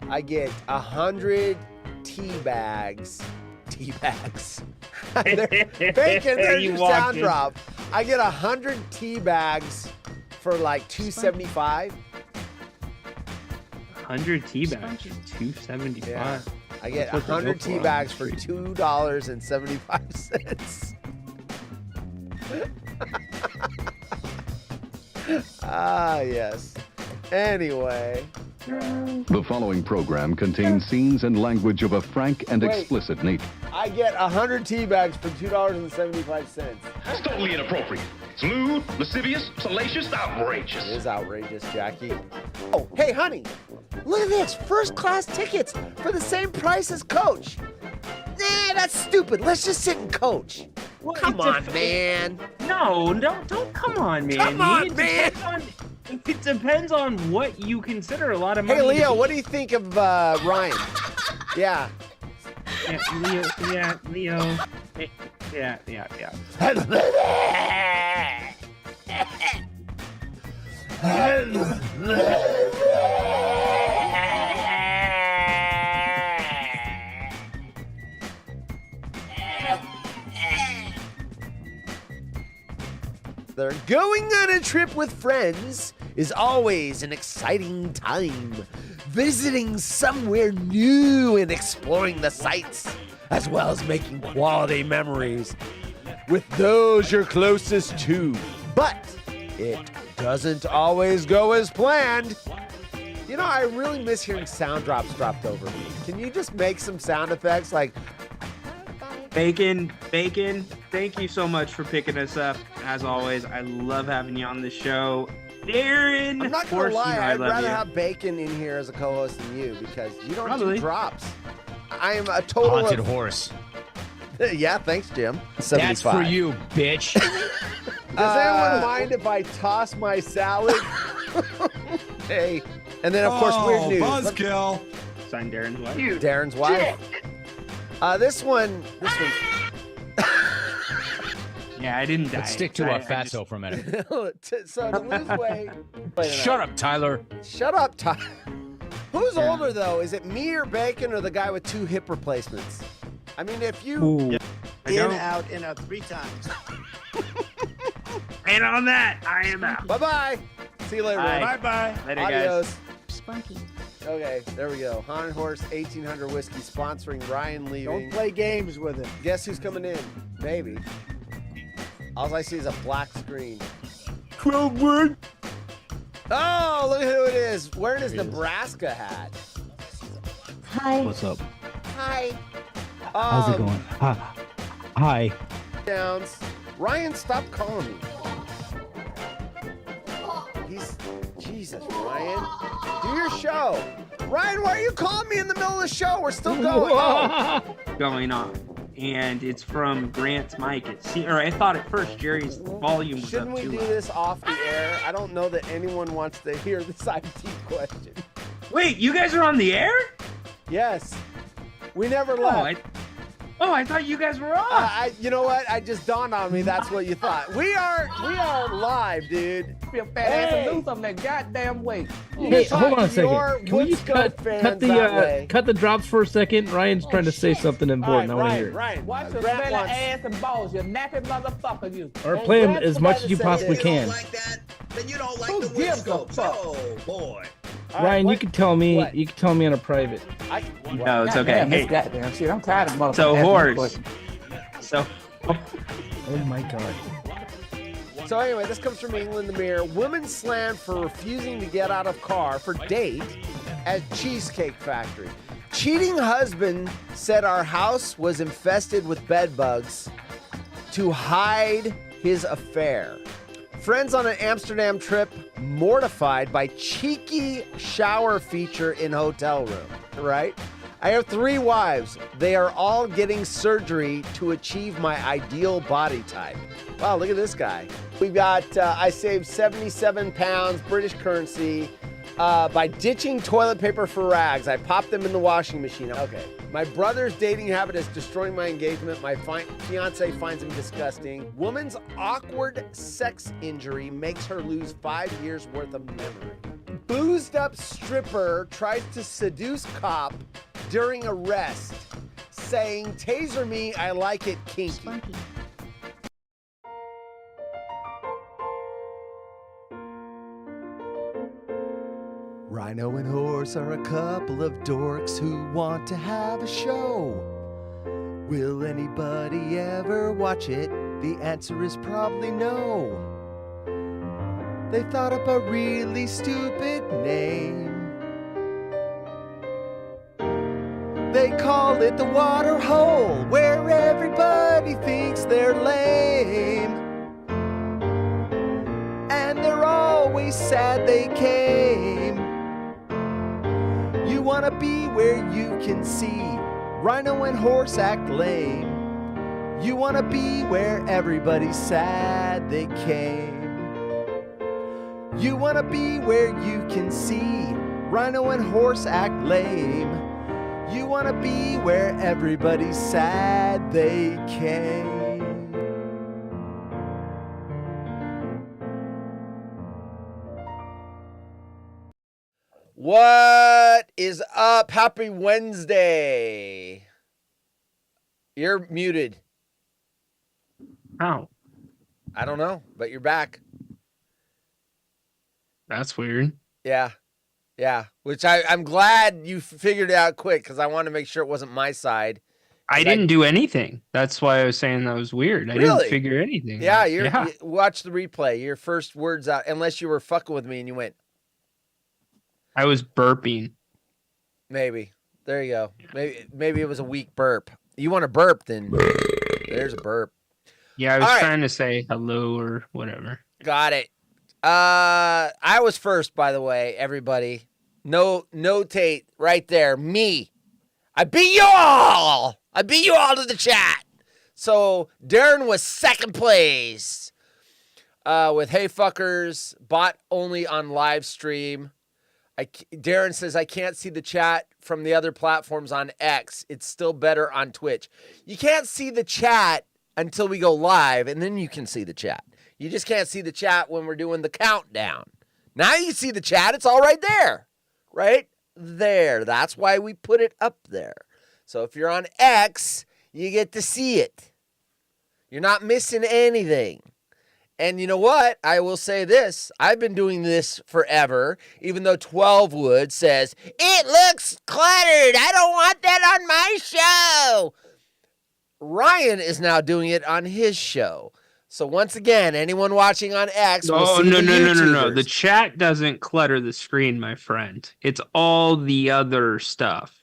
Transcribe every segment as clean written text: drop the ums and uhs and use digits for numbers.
I get 100 tea bags. Tea bags. Bacon, there's your sound drop. I get 100 tea bags for like $2.75. 100 tea bags, $2.75. Yeah. I get 100 tea bags for $2.75. Yes. Anyway. The following program contains scenes and language of a frank and explicit nature. I get 100 tea bags for $2.75. That's totally inappropriate. It's lewd, lascivious, salacious, outrageous. It is outrageous, Jackie. Oh, hey, honey. Look at this. First class tickets for the same price as Coach. Nah, that's stupid. Let's just sit and coach. Well, come on, man. No, don't come on, man. Come on, man. It depends on what you consider a lot of money. Hey, Leo, what do you think of Ryan? Yeah. Leo. Yeah. They're going on a trip with friends is always an exciting time. Visiting somewhere new and exploring the sights, as well as making quality memories with those you're closest to. But it doesn't always go as planned. You know, I really miss hearing sound drops dropped over me. Can you just make some sound effects like... Bacon, thank you so much for picking us up. As always, I love having you on the show. Darren, I'm not gonna lie, I'd rather have Bacon in here as a co-host than you because you don't do drops. I am a total haunted horse. Yeah, thanks, Jim. 75. That's for you, bitch. Does anyone mind if I toss my salad? Hey, and then of course weird news. Buzzkill. Sign Darren's wife. Darren's wife. This one. Yeah, I didn't die. Let's stick to our fatso for a minute. So to lose weight. Shut up, Tyler. Shut up, Tyler. Who's older though? Is it me or Bacon or the guy with 2 hip replacements? I mean, if you out, 3 times. And on that, I am out. Bye-bye. See you later. Bye-bye. Later, Adios. guys. Spunky. Okay, there we go. Haunted Horse 1800 Whiskey sponsoring Ryan leaving. Don't play games with it. Guess who's coming in? Maybe. All I see is a black screen. Crowwood. Oh, look at who it is. Wearing his Nebraska hat. Hi. What's up? Hi. How's it going? Hi. Downs. Ryan, stop calling me. Jesus, Ryan. Do your show. Ryan, why are you calling me in the middle of the show? We're still going. Going on. And it's from Grant's mic. I thought at first Jerry's volume was Shouldn't up we too do loud. this off the air? I don't know that anyone wants to hear this IT question. Wait, you guys are on the air? Yes. We never left. I thought you guys were on. You know what? It just dawned on me that's what you thought. We are live, dude. Be a fat ass and lose something that goddamn weight. Hey, hold on a second. Can you cut the drops for a second? Ryan's trying to say something important. I want to hear it. Ryan, Watch your smelly ass and balls, you nappy motherfucker, you. Or play them as much as you possibly can. Then you don't like the Winscopes. Oh, boy. Ryan, you can tell me. What? You can tell me on a private. No, it's okay. Hey, goddamn shit, I'm tired of motherfuckers. so horse. Oh my god. So anyway, this comes from England the Mirror. Woman slammed for refusing to get out of car for date at Cheesecake Factory. Cheating husband said our house was infested with bed bugs to hide his affair. Friends on an Amsterdam trip mortified by cheeky shower feature in hotel room, right? I have 3 wives. They are all getting surgery to achieve my ideal body type. Wow, look at this guy. We've got, I saved 77 pounds, British currency, by ditching toilet paper for rags. I popped them in the washing machine. Okay. My brother's dating habit is destroying my engagement. My fiance finds him disgusting. Woman's awkward sex injury makes her lose 5 years worth of memory. Boozed up stripper tries to seduce cop during arrest, saying, "Taser me, I like it kinky." Spunky. Rhino and Horse are a couple of dorks who want to have a show. Will anybody ever watch it? The answer is probably no. They thought up a really stupid name. They call it the water hole, where everybody thinks they're lame. And they're always sad they came. You wanna be where you can see Rhino and Horse act lame. You wanna be where everybody's sad they came. You wanna be where you can see Rhino and Horse act lame. You wanna be where everybody's sad they came. What is up? Happy Wednesday. You're muted. How? I don't know, but you're back. That's weird. Yeah. Which I'm glad you figured it out quick because I wanted to make sure it wasn't my side. I didn't do anything. That's why I was saying that was weird. I Really? didn't figure anything. Yeah, out. you watch the replay. Your first words out, unless you were fucking with me and you went, I was burping. maybe. There you go. Maybe it was a weak burp. You want to burp, then there's a burp. Yeah, I was All right. trying to say hello or whatever. Got it. I was first, by the way, everybody. Notate right there. Me. I beat you all. I beat you all to the chat. So Darren was second place with Hey Fuckers, bot only on live stream. Darren says, I can't see the chat from the other platforms on X. It's still better on Twitch. You can't see the chat until we go live, and then you can see the chat. You just can't see the chat when we're doing the countdown. Now you see the chat. It's all right there. Right there. That's why we put it up there. So if you're on X, you get to see it. You're not missing anything. And you know what? I will say this. I've been doing this forever, even though 12wood says, it looks cluttered. I don't want that on my show. Ryan is now doing it on his show. So once again, anyone watching on X will see no. the YouTubers. The chat doesn't clutter the screen, my friend. It's all the other stuff.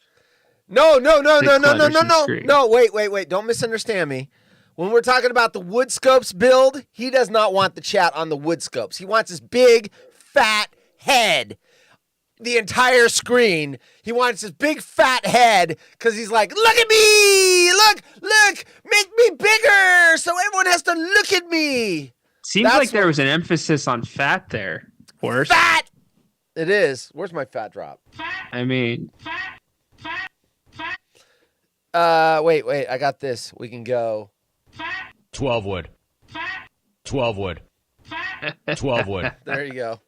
No. clutters the screen. No, wait. Don't misunderstand me. When we're talking about the Woodscopes build, he does not want the chat on the Woodscopes. He wants his big, fat head. The entire screen. He wants his big, fat head because he's like, look at me! Look! Make me bigger so everyone has to look at me! Seems That's like there was an emphasis on fat there. Horse. Fat! It is. Where's my fat drop? I mean, Wait. I got this. We can go. 12 wood. 12 wood. 12 wood. There you go.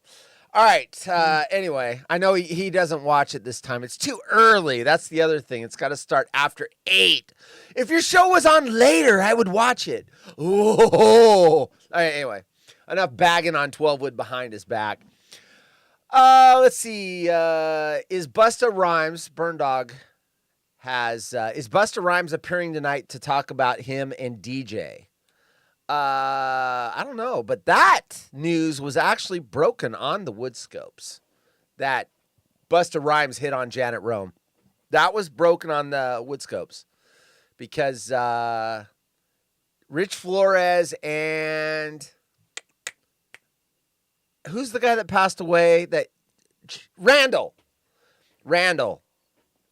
All right. Anyway, I know he doesn't watch it this time. It's too early. That's the other thing. It's got to start after 8. If your show was on later, I would watch it. Oh. All right, anyway, enough bagging on 12wood behind his back. Let's see. Is Busta Rhymes, Burn Dog, is Busta Rhymes appearing tonight to talk about him and DJ? I don't know, but that news was actually broken on the Woodscopes that Busta Rhymes hit on Janet Rome. That was broken on the Woodscopes because Rich Flores and who's the guy that passed away? Randall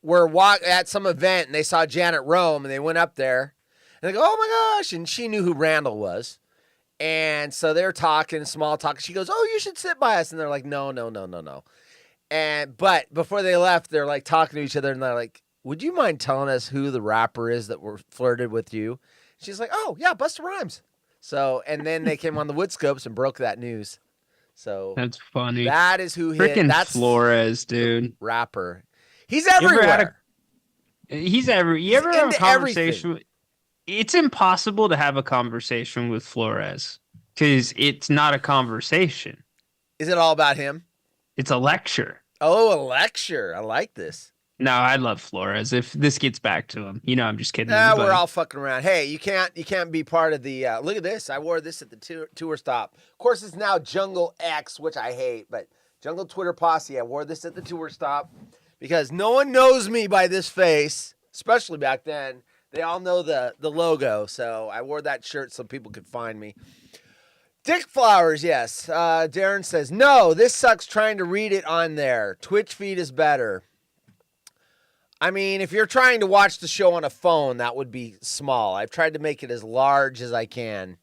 were at some event and they saw Janet Rome and they went up there. And they go, oh my gosh. And she knew who Randall was. And so they're talking, small talk. She goes, oh, you should sit by us. And they're like, no. But before they left, they're like talking to each other. And they're like, would you mind telling us who the rapper is that flirted with you? She's like, oh, yeah, Busta Rhymes. So, and then they came on the Woodscopes and broke that news. So That's funny. that is who hit. Freaking That's Flores, dude. Rapper. He's everywhere. You ever have a into conversation? everything. It's impossible to have a conversation with Flores because it's not a conversation. Is it all about him? It's a lecture. Oh, a lecture. I like this. No, I love Flores. If this gets back to him, I'm just kidding. Nah, we're all fucking around. Hey, you can't be part of the. Look at this. I wore this at the tour stop. Of course, it's now Jungle X, which I hate, but Jungle Twitter Posse. I wore this at the tour stop because no one knows me by this face, especially back then. They all know the logo, so I wore that shirt so people could find me. Dick Flowers, yes. Darren says, no, this sucks trying to read it on there. Twitch feed is better. I mean, if you're trying to watch the show on a phone, that would be small. I've tried to make it as large as I can.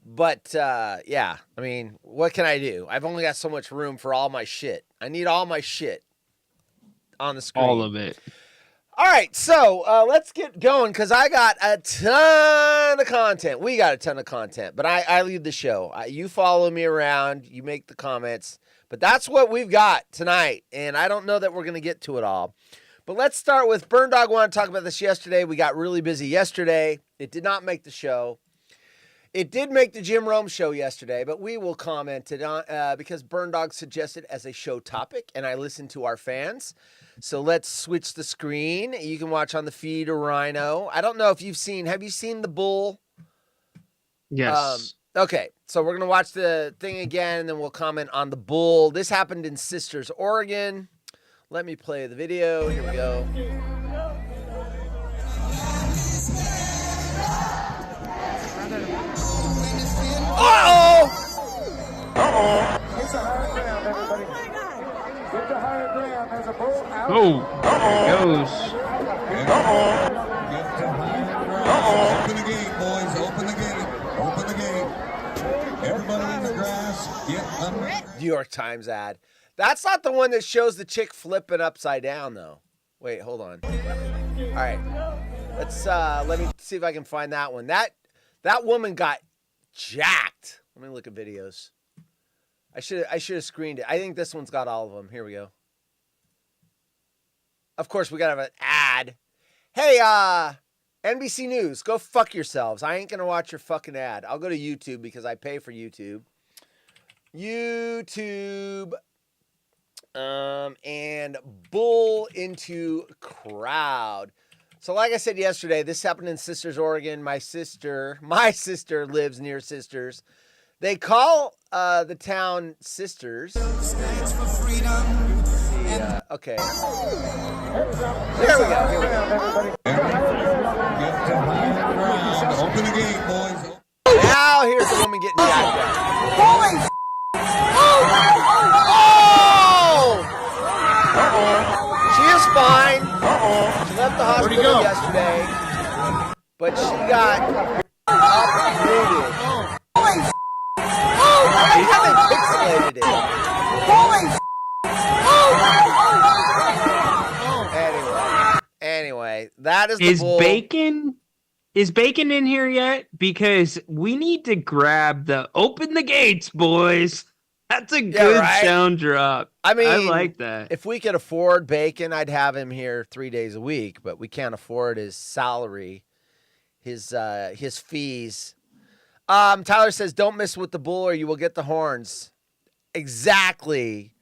But, yeah, I mean, what can I do? I've only got so much room for all my shit. I need all my shit on the screen. All of it. All right, so let's get going because I got a ton of content. We got a ton of content, but I lead the show. You follow me around. You make the comments. But that's what we've got tonight, and I don't know that we're going to get to it all. But let's start with Burn Dog. Wanted to talk about this yesterday. We got really busy yesterday. It did not make the show. It did make the Jim Rome show yesterday, but we will comment it on because Burn Dog suggested as a show topic, and I listened to our fans. So let's switch the screen. You can watch on the feed or Rhino. I don't know if have you seen The Bull? Yes. Okay, so we're going to watch the thing again, and then we'll comment on The Bull. This happened in Sisters, Oregon. Let me play the video. Here we go. Uh-oh! Uh-oh. It's a higher ground, everybody. Get the higher ground. There's a bull out. Oh, there it goes. Uh-oh. Uh-oh. Open the gate, boys. Open the gate. Open the gate. Everybody in the grass, get under. New York Times ad. That's not the one that shows the chick flipping upside down, though. Wait, hold on. All right. Let me see if I can find that one. That woman got jacked. Let me look at videos. I should have screened it. I think this one's got all of them. Here we go. Of course, we got to have an ad. Hey, NBC News, go fuck yourselves. I ain't going to watch your fucking ad. I'll go to YouTube because I pay for YouTube. YouTube. And Bull into crowd. So like I said yesterday, this happened in Sisters, Oregon. My sister lives near Sisters. They call the town Sisters. Okay. There we go. Open the gate, boys. Now here's the woman getting jacked up. Holy She is fine. She left the hospital yesterday, but she got uprooted. I like how they pixelated it. Anyway, that is the bull. Is Bacon in here yet? Because we need to grab open the gates, boys. That's a good sound drop. I mean, I like that. If we could afford Bacon, I'd have him here 3 days a week, but we can't afford his salary, his fees. Tyler says, don't mess with the bull or you will get the horns. Exactly.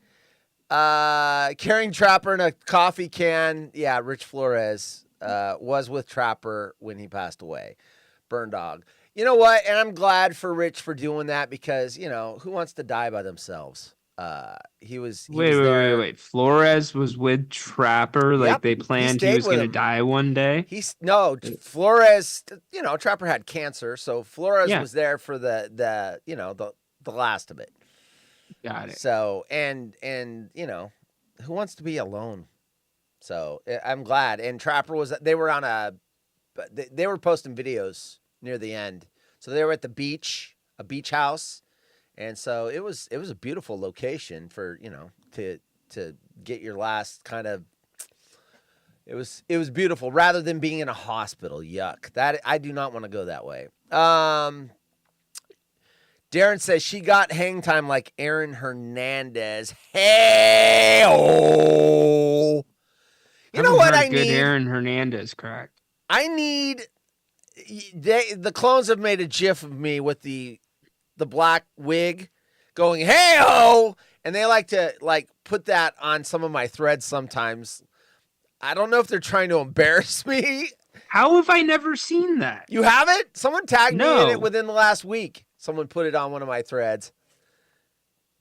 Carrying Trapper in a coffee can. Yeah, Rich Flores was with Trapper when he passed away. Burn Dog. You know what? And I'm glad for Rich for doing that because, who wants to die by themselves? Wait. Flores was with Trapper. Like they planned he was going to die one day. Flores, Trapper had cancer. So Flores was there for the last of it. Got it. So, and who wants to be alone? So I'm glad. And Trapper they were posting videos near the end. So they were at the beach, a beach house. And so it was a beautiful location for, to get your last kind of, it was beautiful rather than being in a hospital. Yuck. That I do not want to go that way. Darren Darren says she got hang time like Aaron Hernandez. Hey, oh. You know what I need? Aaron Hernandez crack. I need. The clones have made a GIF of me with the black wig, going hey oh, and they like to put that on some of my threads sometimes. I don't know if they're trying to embarrass me. How have I never seen that? You haven't? Someone tagged me in it within the last week. Someone put it on one of my threads.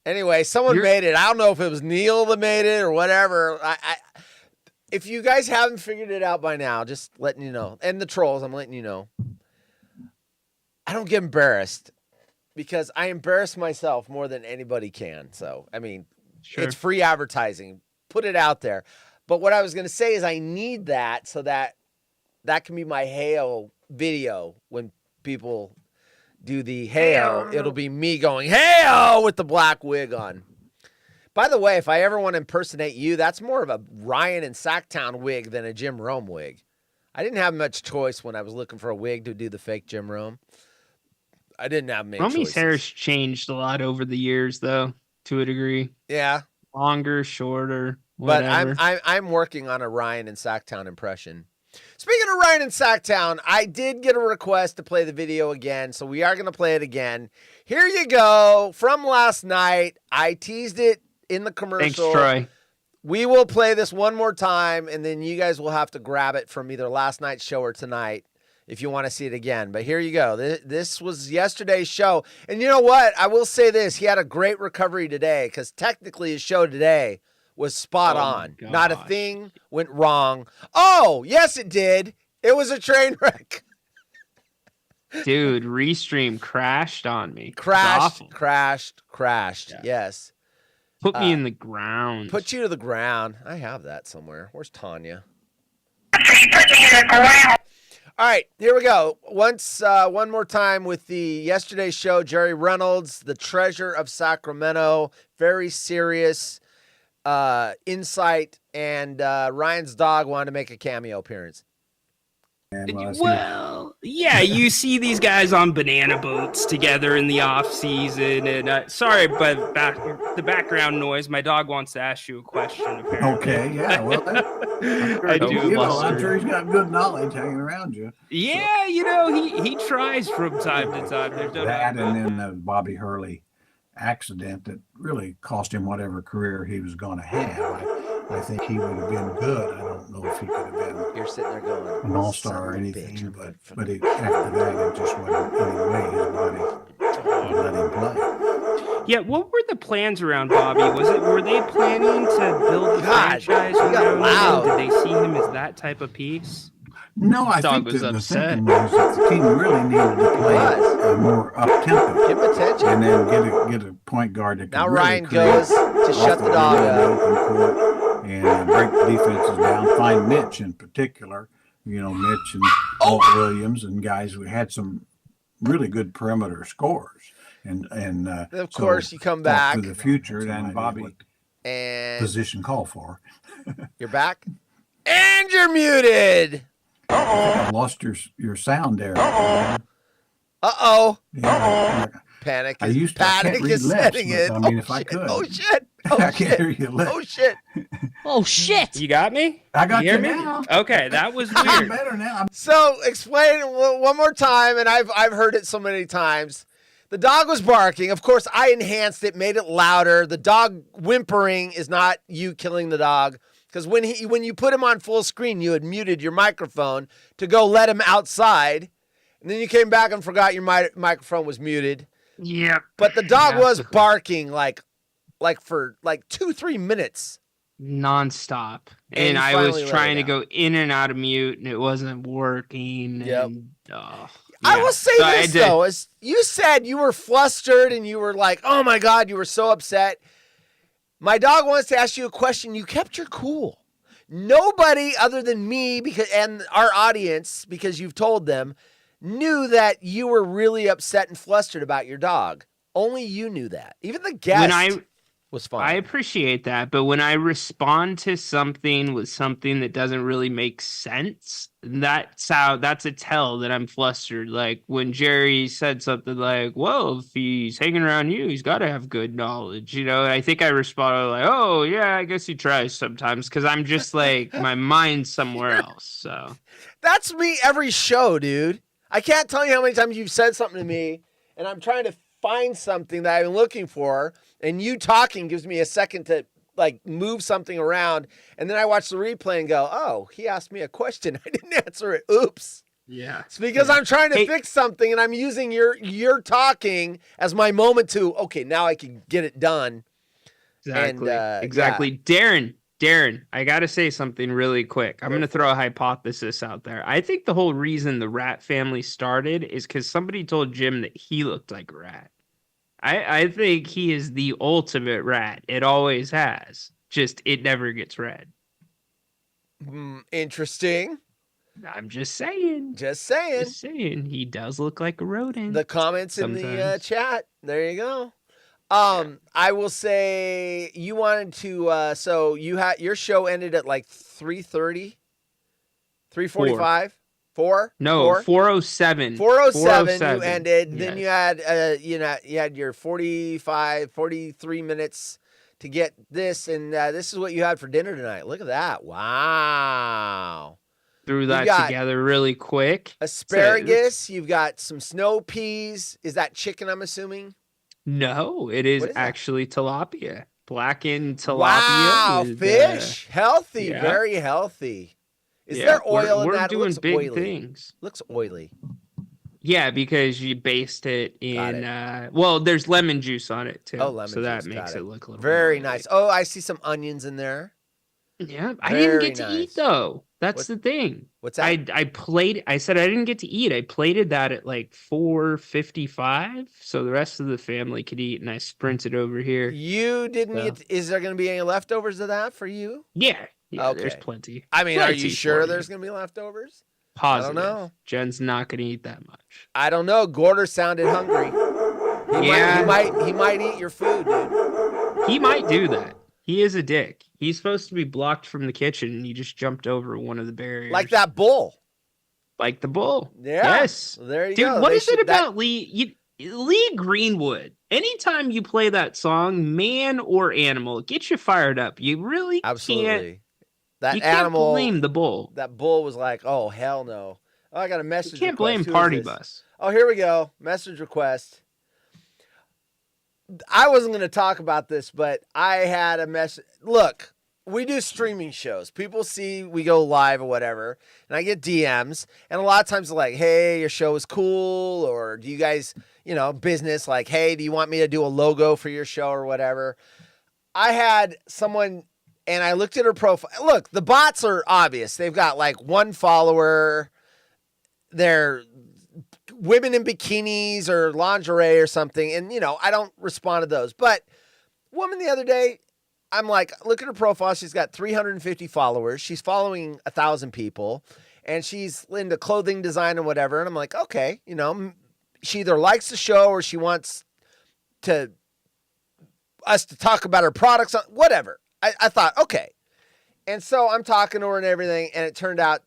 Anyway, someone made it. I don't know if it was Neil that made it or whatever. If you guys haven't figured it out by now, just letting you know. And the trolls, I'm letting you know. I don't get embarrassed because I embarrass myself more than anybody can. So, I mean, It's free advertising. Put it out there. But what I was going to say is I need that so that can be my hey-oh video when people do the hey-oh. It'll be me going hey-oh with the black wig on. By the way, if I ever want to impersonate you, that's more of a Ryan and Sacktown wig than a Jim Rome wig. I didn't have much choice when I was looking for a wig to do the fake Jim Rome. I didn't have many choices. Romy's hair's changed a lot over the years, though, to a degree. Yeah. Longer, shorter, whatever. But I'm working on a Ryan and Sacktown impression. Speaking of Ryan and Sacktown, I did get a request to play the video again, so we are going to play it again. Here you go. From last night. I teased it in the commercial. Thanks, Troy. We will play this one more time, and then you guys will have to grab it from either last night's show or tonight if you want to see it again. But here you go. This was yesterday's show. And you know what? I will say this. He had a great recovery today because technically his show today was spot on. Not a thing went wrong. Oh, yes, it did. It was a train wreck. Dude, Restream crashed on me. Crashed. Yeah. Yes. Put me in the ground. Put you to the ground. I have that somewhere. Where's Tanya? All right, here we go. One more time with the yesterday's show. Jerry Reynolds, the treasure of Sacramento. Very serious insight. And Ryan's dog wanted to make a cameo appearance. Well, yeah, you see these guys on banana boats together in the off season, and sorry, but the background noise. My dog wants to ask you a question. Apparently. Okay, yeah, well, I'm sure he's got good knowledge hanging around you. Yeah, so. He tries from time to time. There's no that, and then the Bobby Hurley accident that really cost him whatever career he was going to have. I think he would have been good. I don't know if he could have been You're sitting there going, an all-star or anything, but after that, it just wasn't any way his body would let him play. Yeah, what were the plans around Bobby? Were they planning to build the franchise around him? Did they see him as that type of piece? No, I think the thinking was that the team really needed to play more up-tempo. Give him attention. And then get a point guard that can now really Ryan goes to shut the dog up. And break defenses down. Find Mitch in particular. Mitch and Walt Williams and guys who had some really good perimeter scorers. And of course, you come back for the future. And Bobby and position call for. You're back, and you're muted. I lost your sound there. Yeah, panic. I used to panic is setting in. I mean, if I could. Oh shit! I can't hear you. Oh shit! Oh shit! You got me? I got you now. Okay, that was weird. I'm better now. So explain one more time, and I've heard it so many times. The dog was barking. Of course, I enhanced it, made it louder. The dog whimpering is not you killing the dog. Because when you put him on full screen, you had muted your microphone to go let him outside. And then you came back and forgot your microphone was muted. Yeah. But the dog was barking like for 2-3 minutes. Nonstop. And I was trying to go in and out of mute, and it wasn't working. Yep. And, I will say this, though. As you said, you were flustered, and you were like, oh, my God, you were so upset. My dog wants to ask you a question. You kept your cool. Nobody other than me and our audience, because you've told them, knew that you were really upset and flustered about your dog. Only you knew that. Even the guest. was fun. I appreciate that, but when I respond to something with something that doesn't really make sense, that's a tell that I'm flustered. Like when Jerry said something like, "Well, if he's hanging around you, he's got to have good knowledge," you know. And I think I responded like, "Oh yeah, I guess he tries sometimes," because I'm just like my mind's somewhere else. So that's me every show, dude. I can't tell you how many times you've said something to me, and I'm trying to find something that I've been looking for, and you talking gives me a second to like move something around, and then I watch the replay and go, "Oh, he asked me a question. I didn't answer it. Oops." Yeah. It's because I'm trying to fix something, and I'm using your talking as my moment to, okay, now I can get it done. Exactly. And, exactly. Darren, I got to say something really quick. I'm going to throw a hypothesis out there. I think the whole reason the rat family started is because somebody told Jim that he looked like a rat. I think he is the ultimate rat. It always has. Just it never gets read. Interesting. I'm just saying. Just saying. Just saying. He does look like a rodent. The comments in the chat. There you go. I will say you wanted to. So you had your show ended at like 3:30, 3:45. 4? No, 4:07. 4:07 you ended. Yes. Then you had your 43 minutes to get this, and this is what you had for dinner tonight. Look at that. Wow. Threw that together really quick. Asparagus, you've got some snow peas. Is that chicken, I'm assuming? No, it is actually tilapia. Blackened tilapia. Wow, with, fish. Healthy, yeah. very healthy. Is there oil in that? We're doing big oily. things. Looks oily. Yeah, because you based it in. Well, there's lemon juice on it too. Oh, lemon so that juice. makes it look a little very more nice. Oh, I see some onions in there. Yeah, I didn't get to eat though. That's the thing. What's that? I said I didn't get to eat. I plated that at like 4:55, so the rest of the family could eat, and I sprinted over here. You didn't get. Is there going to be any leftovers of that for you? Yeah. Yeah, okay. There's plenty. I mean, plenty are you sure there's going to be leftovers? Positive. I don't know. Jen's not going to eat that much. I don't know. Gorder sounded hungry. He might eat your food, dude. He might do that. He is a dick. He's supposed to be blocked from the kitchen, and he just jumped over one of the barriers. Like that bull. Like the bull. Yeah. Yes. There you Dude, go. Dude, what is it about Lee Greenwood? Anytime you play that song, man or animal, it gets you fired up. You really Absolutely. You can't blame the bull. That bull was like, oh, hell no. Oh, I got a message request. You can't blame Party Bus. Oh, here we go. Message request. I wasn't going to talk about this, but I had a message. Look, we do streaming shows. People see we go live or whatever, and I get DMs, and a lot of times they're like, hey, your show is cool, or do you guys, business, like, hey, do you want me to do a logo for your show or whatever? I had someone, and I looked at her profile. Look, the bots are obvious. They've got like one follower. They're women in bikinis or lingerie or something. And, I don't respond to those. But woman the other day, I'm like, look at her profile. She's got 350 followers. She's following 1,000 people. And she's into clothing design and whatever. And I'm like, okay, she either likes the show or she wants us to talk about her products, whatever. I thought, okay. And so I'm talking to her and everything. And it turned out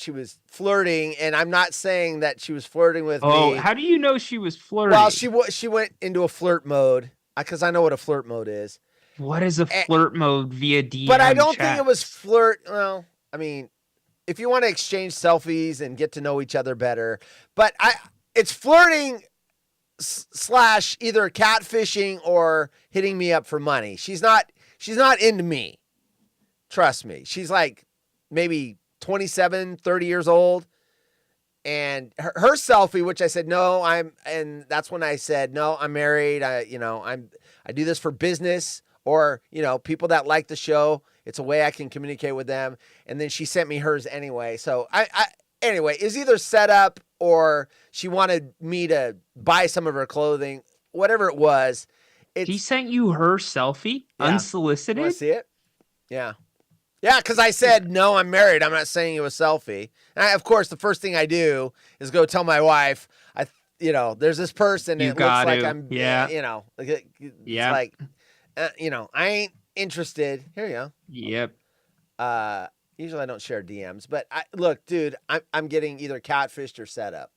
she was flirting, and I'm not saying that she was flirting with me. Oh, how do you know she was flirting? Well, she went into a flirt mode, because I know what a flirt mode is. What is a flirt mode via DM? But I don't think it was flirt. Well, I mean, if you want to exchange selfies and get to know each other better, but it's flirting / either catfishing or hitting me up for money. She's not into me. Trust me. She's like maybe 27, 30 years old. And her selfie, which I said, no, and that's when I said, no, I'm married. I do this for business, or, people that like the show. It's a way I can communicate with them. And then she sent me hers anyway. So anyway, it's either set up or she wanted me to buy some of her clothing, whatever it was. She sent you her selfie unsolicited? Want to see it? Yeah. Yeah, because I said, no, I'm married. I'm not sending you a selfie. And of course, the first thing I do is go tell my wife, there's this person. You it looks like to. I'm, yeah. it's like I ain't interested. Here you go. Yep. Usually I don't share DMs, but look, dude, I'm getting either catfished or set up.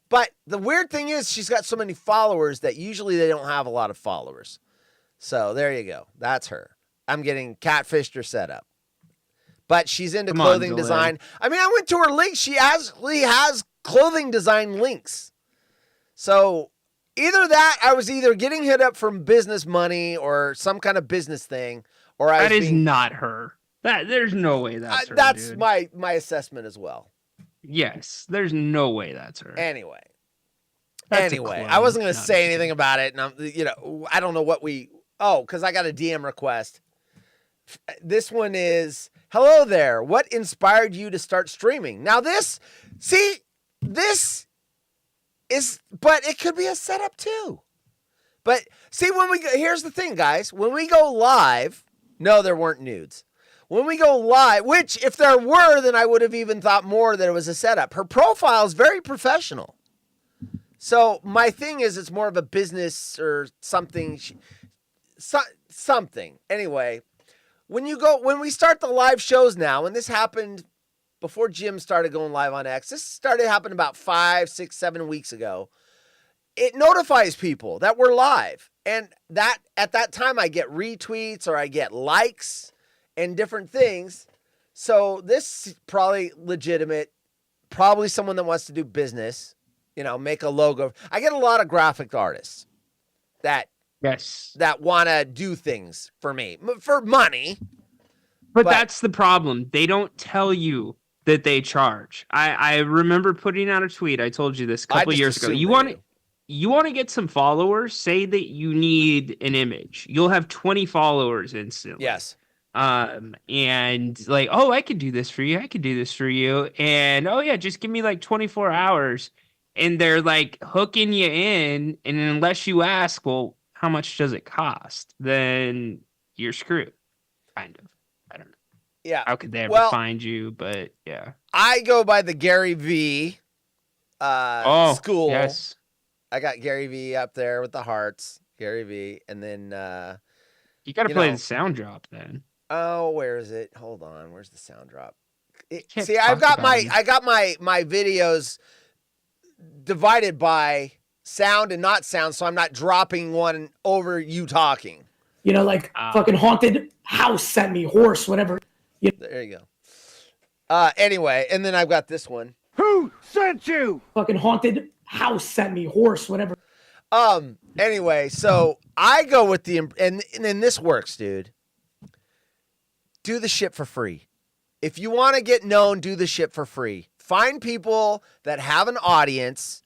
But the weird thing is she's got so many followers that usually they don't have a lot of followers. So there you go. That's her. I'm getting catfished or set up. But she's into clothing design. I mean, I went to her link. She actually has clothing design links. So either that, I was either getting hit up from business money or some kind of business thing, or that is not her. There's no way that's her. That's dude. my assessment as well. Yes, there's no way that's her. Anyway, That's I wasn't going to say anything about it, and I don't know what because I got a DM request. This one is, hello there. What inspired you to start streaming? Now this is, but it could be a setup too. But see, here's the thing, guys. When we go live, no, there weren't nudes. When we go live, which if there were, then I would have even thought more that it was a setup. Her profile is very professional. So my thing is, it's more of a business or something. Something. Anyway, when we start the live shows now, and this happened before Jim started going live on X, this started happening about 5, 6, 7 weeks ago. It notifies people that we're live. And that at that time I get retweets or I get likes and different things. So this is probably legitimate, probably someone that wants to do business, make a logo. I get a lot of graphic artists that want to do things for me, for money. But that's the problem. They don't tell you that they charge. I remember putting out a tweet. I told you this a couple years ago. You want to get some followers, say that you need an image. You'll have 20 followers instantly. Yes. And like, oh, I could do this for you. I could do this for you. And oh yeah, just give me like 24 hours. And they're like hooking you in. And unless you ask, well, how much does it cost? Then you're screwed. Kind of. I don't know. Yeah. How could they ever find you? But yeah. I go by the Gary V school. Yes. I got Gary V up there with the hearts. Gary V. And then you gotta play the sound drop then. Oh, where is it? Hold on. Where's the sound drop? See, I got my videos divided by sound and not sound, so I'm not dropping one over you talking. Fucking haunted house sent me, horse, whatever. There you go. Anyway, and then I've got this one. Who sent you? Fucking haunted house sent me, horse, whatever. Anyway, so I go with and this works, dude. Do the shit for free. If you want to get known, do the shit for free. Find people that have an audience,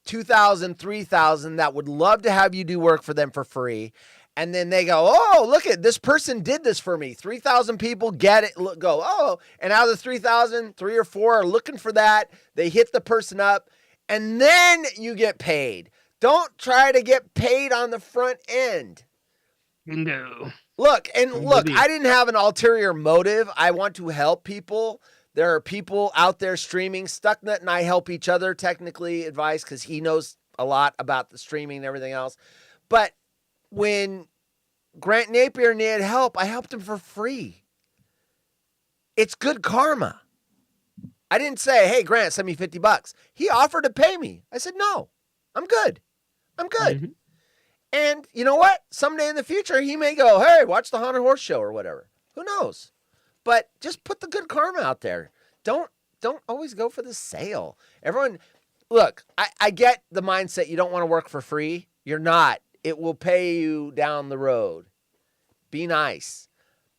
2,000, 3,000, that would love to have you do work for them for free. And then they go, oh, look at this person did this for me. 3,000 people get it. Go, oh, and out of the 3,000, 3 or 4 are looking for that. They hit the person up, and then you get paid. Don't try to get paid on the front end. No. Look, I didn't have an ulterior motive. I want to help people. There are people out there streaming. Stucknut and I help each other, technically, advice, because he knows a lot about the streaming and everything else. But when Grant Napier needed help, I helped him for free. It's good karma. I didn't say, hey, Grant, send me $50. He offered to pay me. I said, no, I'm good. Mm-hmm. And you know what? Someday in the future, he may go, hey, watch the Haunted Horse Show or whatever. Who knows? But just put the good karma out there. Don't always go for the sale. Everyone, look, I get the mindset you don't want to work for free. You're not. It will pay you down the road. Be nice.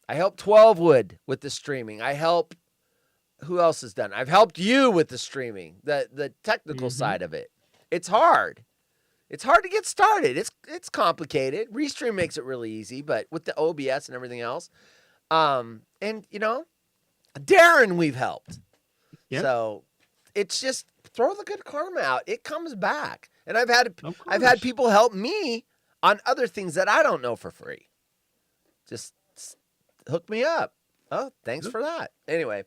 I helped 12wood with the streaming. Who else has done? I've helped you with the streaming, the technical side of it. It's hard. It's hard to get started. It's complicated. Restream makes it really easy, but with the OBS and everything else. And Darren we've helped. Yep. So it's just throw the good karma out. It comes back. And I've had people help me on other things that I don't know for free. Just hook me up. Oh, thanks for that. Anyway,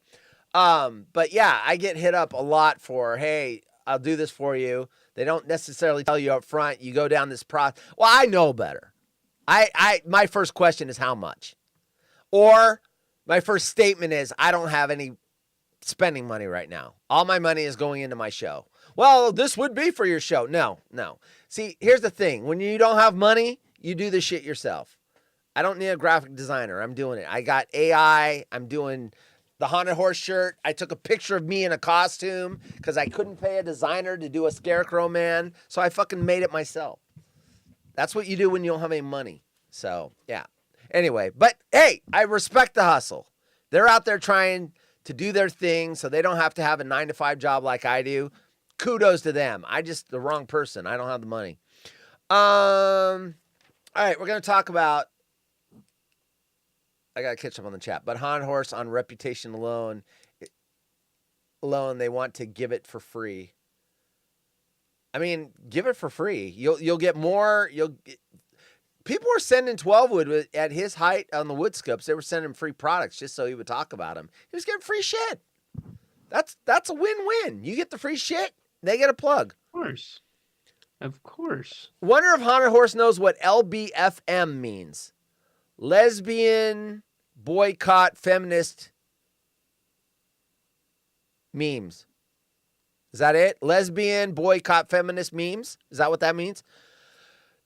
but yeah, I get hit up a lot for, hey, I'll do this for you. They don't necessarily tell you up front. You go down this process. Well, I know better. My first question is how much? Or my first statement is I don't have any spending money right now. All my money is going into my show. Well, this would be for your show. No. See, here's the thing. When you don't have money, you do the shit yourself. I don't need a graphic designer. I'm doing it. I got AI. I'm doing the Haunted Horse shirt. I took a picture of me in a costume because I couldn't pay a designer to do a Scarecrow Man. So I fucking made it myself. That's what you do when you don't have any money. So, yeah. Anyway, but hey, I respect the hustle. They're out there trying to do their thing so they don't have to have a 9-to-5 job like I do. Kudos to them. I just the wrong person. I don't have the money. All right, we're going to talk about I got to catch up on the chat. But Haunted Horse on reputation alone, they want to give it for free. I mean, give it for free. You'll get more. People were sending 12 wood at his height on the wood scopes. They were sending him free products just so he would talk about them. He was getting free shit. That's a win-win. You get the free shit, they get a plug. Of course. Wonder if Haunted Horse knows what LBFM means. Lesbian boycott feminist memes. Is that it? Lesbian boycott feminist memes? Is that what that means?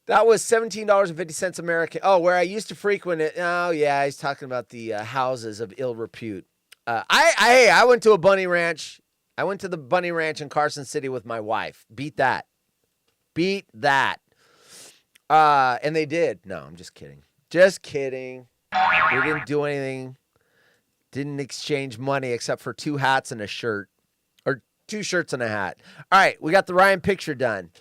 That was $17.50 American. Oh, where I used to frequent it. Oh, yeah, he's talking about the houses of ill repute. I went to a bunny ranch. I went to the bunny ranch in Carson City with my wife. Beat that. And they did. No, I'm just kidding. Just kidding. We didn't do anything. Didn't exchange money except for 2 hats and a shirt. Or 2 shirts and a hat. All right, we got the Ryan picture done.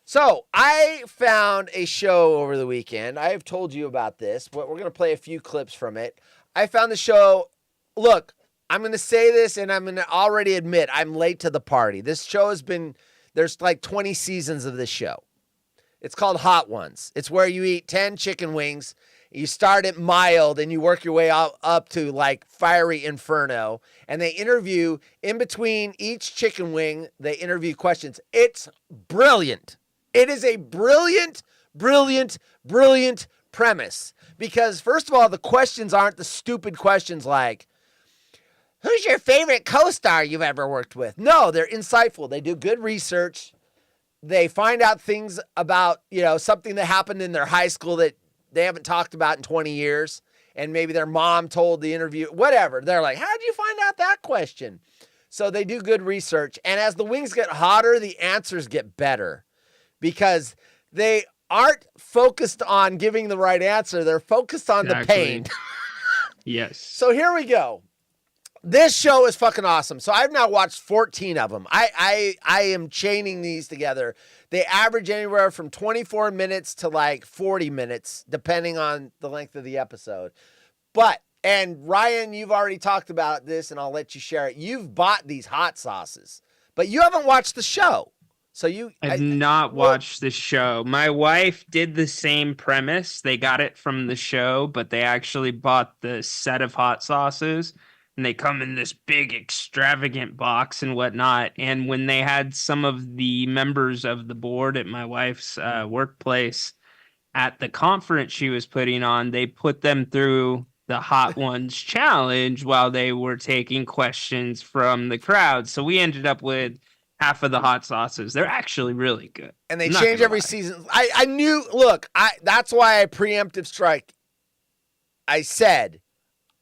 So I found a show over the weekend. I have told you about this, but we're going to play a few clips from it. I found the show. Look, I'm going to say this, and I'm going to already admit I'm late to the party. This show has been, there's like 20 seasons of this show. It's called Hot Ones. It's where you eat 10 chicken wings. You start at mild and you work your way up to like fiery inferno. And they interview in between each chicken wing. They interview questions. It's brilliant. It is a brilliant premise. Because first of all, the questions aren't the stupid questions like, who's your favorite co-star you've ever worked with? No, they're insightful. They do good research. They find out things about, something that happened in their high school that they haven't talked about in 20 years. And maybe their mom told the interview, whatever. They're like, how'd you find out that question? So they do good research. And as the wings get hotter, the answers get better because they aren't focused on giving the right answer. They're focused on the pain. Yes. So here we go. This show is fucking awesome. So I've now watched 14 of them. I am chaining these together. They average anywhere from 24 minutes to like 40 minutes, depending on the length of the episode. And Ryan, you've already talked about this, and I'll let you share it. You've bought these hot sauces, but you haven't watched the show. So I've not watched the show. My wife did the same premise. They got it from the show, but they actually bought the set of hot sauces. And they come in this big extravagant box and whatnot. And when they had some of the members of the board at my wife's workplace at the conference she was putting on, they put them through the Hot Ones challenge while they were taking questions from the crowd. So we ended up with half of the hot sauces. They're actually really good. And they change every season. I knew, look, that's why I preemptive strike. I said,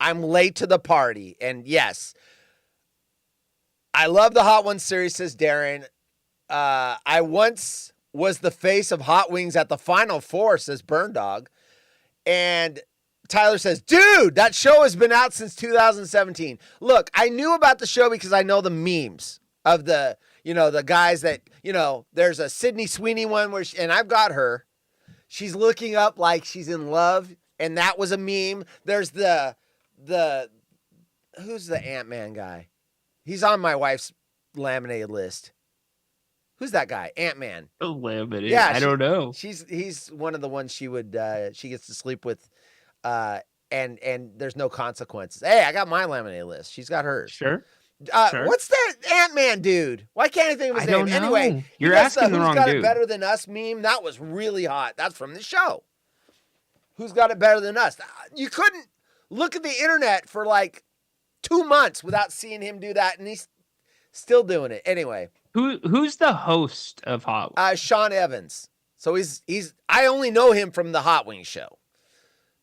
I'm late to the party. And yes, I love the Hot Ones series, says Darren. I once was the face of Hot Wings at the Final Four, says Burn Dog. And Tyler says, dude, that show has been out since 2017. Look, I knew about the show because I know the memes of the guys that, there's a Sydney Sweeney one where, and I've got her. She's looking up like she's in love. And that was a meme. There's who's the Ant-Man guy? He's on my wife's laminated list. Who's that guy? Ant-Man. Laminated? Yeah, I don't know. He's one of the ones she gets to sleep with, and there's no consequences. Hey, I got my laminated list. She's got hers. Sure. Sure. What's that Ant-Man dude? Why can't I think of his name? Don't know. Anyway, you're asking the wrong Who's Got dude. It Better Than Us meme. That was really hot. That's from the show. who's got it better than us. You couldn't look at the internet for like 2 months without seeing him do that, and he's still doing it. Anyway. Who's the host of Hot Wings? Sean Evans. So he's I only know him from the Hot Wings show.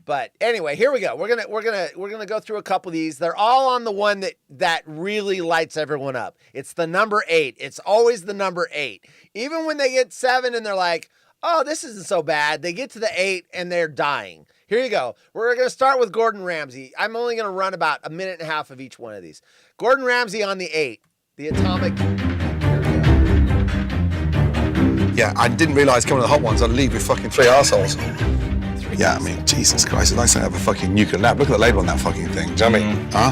But anyway, here we go. We're gonna go through a couple of these. They're all on the one that really lights everyone up. It's the number 8. It's always the number 8. Even when they get 7 and they're like, oh, this isn't so bad, they get to the 8 and they're dying. Here you go. We're gonna start with Gordon Ramsay. I'm only gonna run about a minute and a half of each one of these. Gordon Ramsay on the 8. The Atomic. Yeah, I didn't realize coming to the Hot Ones, I'd leave with fucking 3 assholes. Yeah, I mean, Jesus Christ, it's nice to have a fucking nuclear lab. Look at the label on that fucking thing. Do you know what I mean? Huh?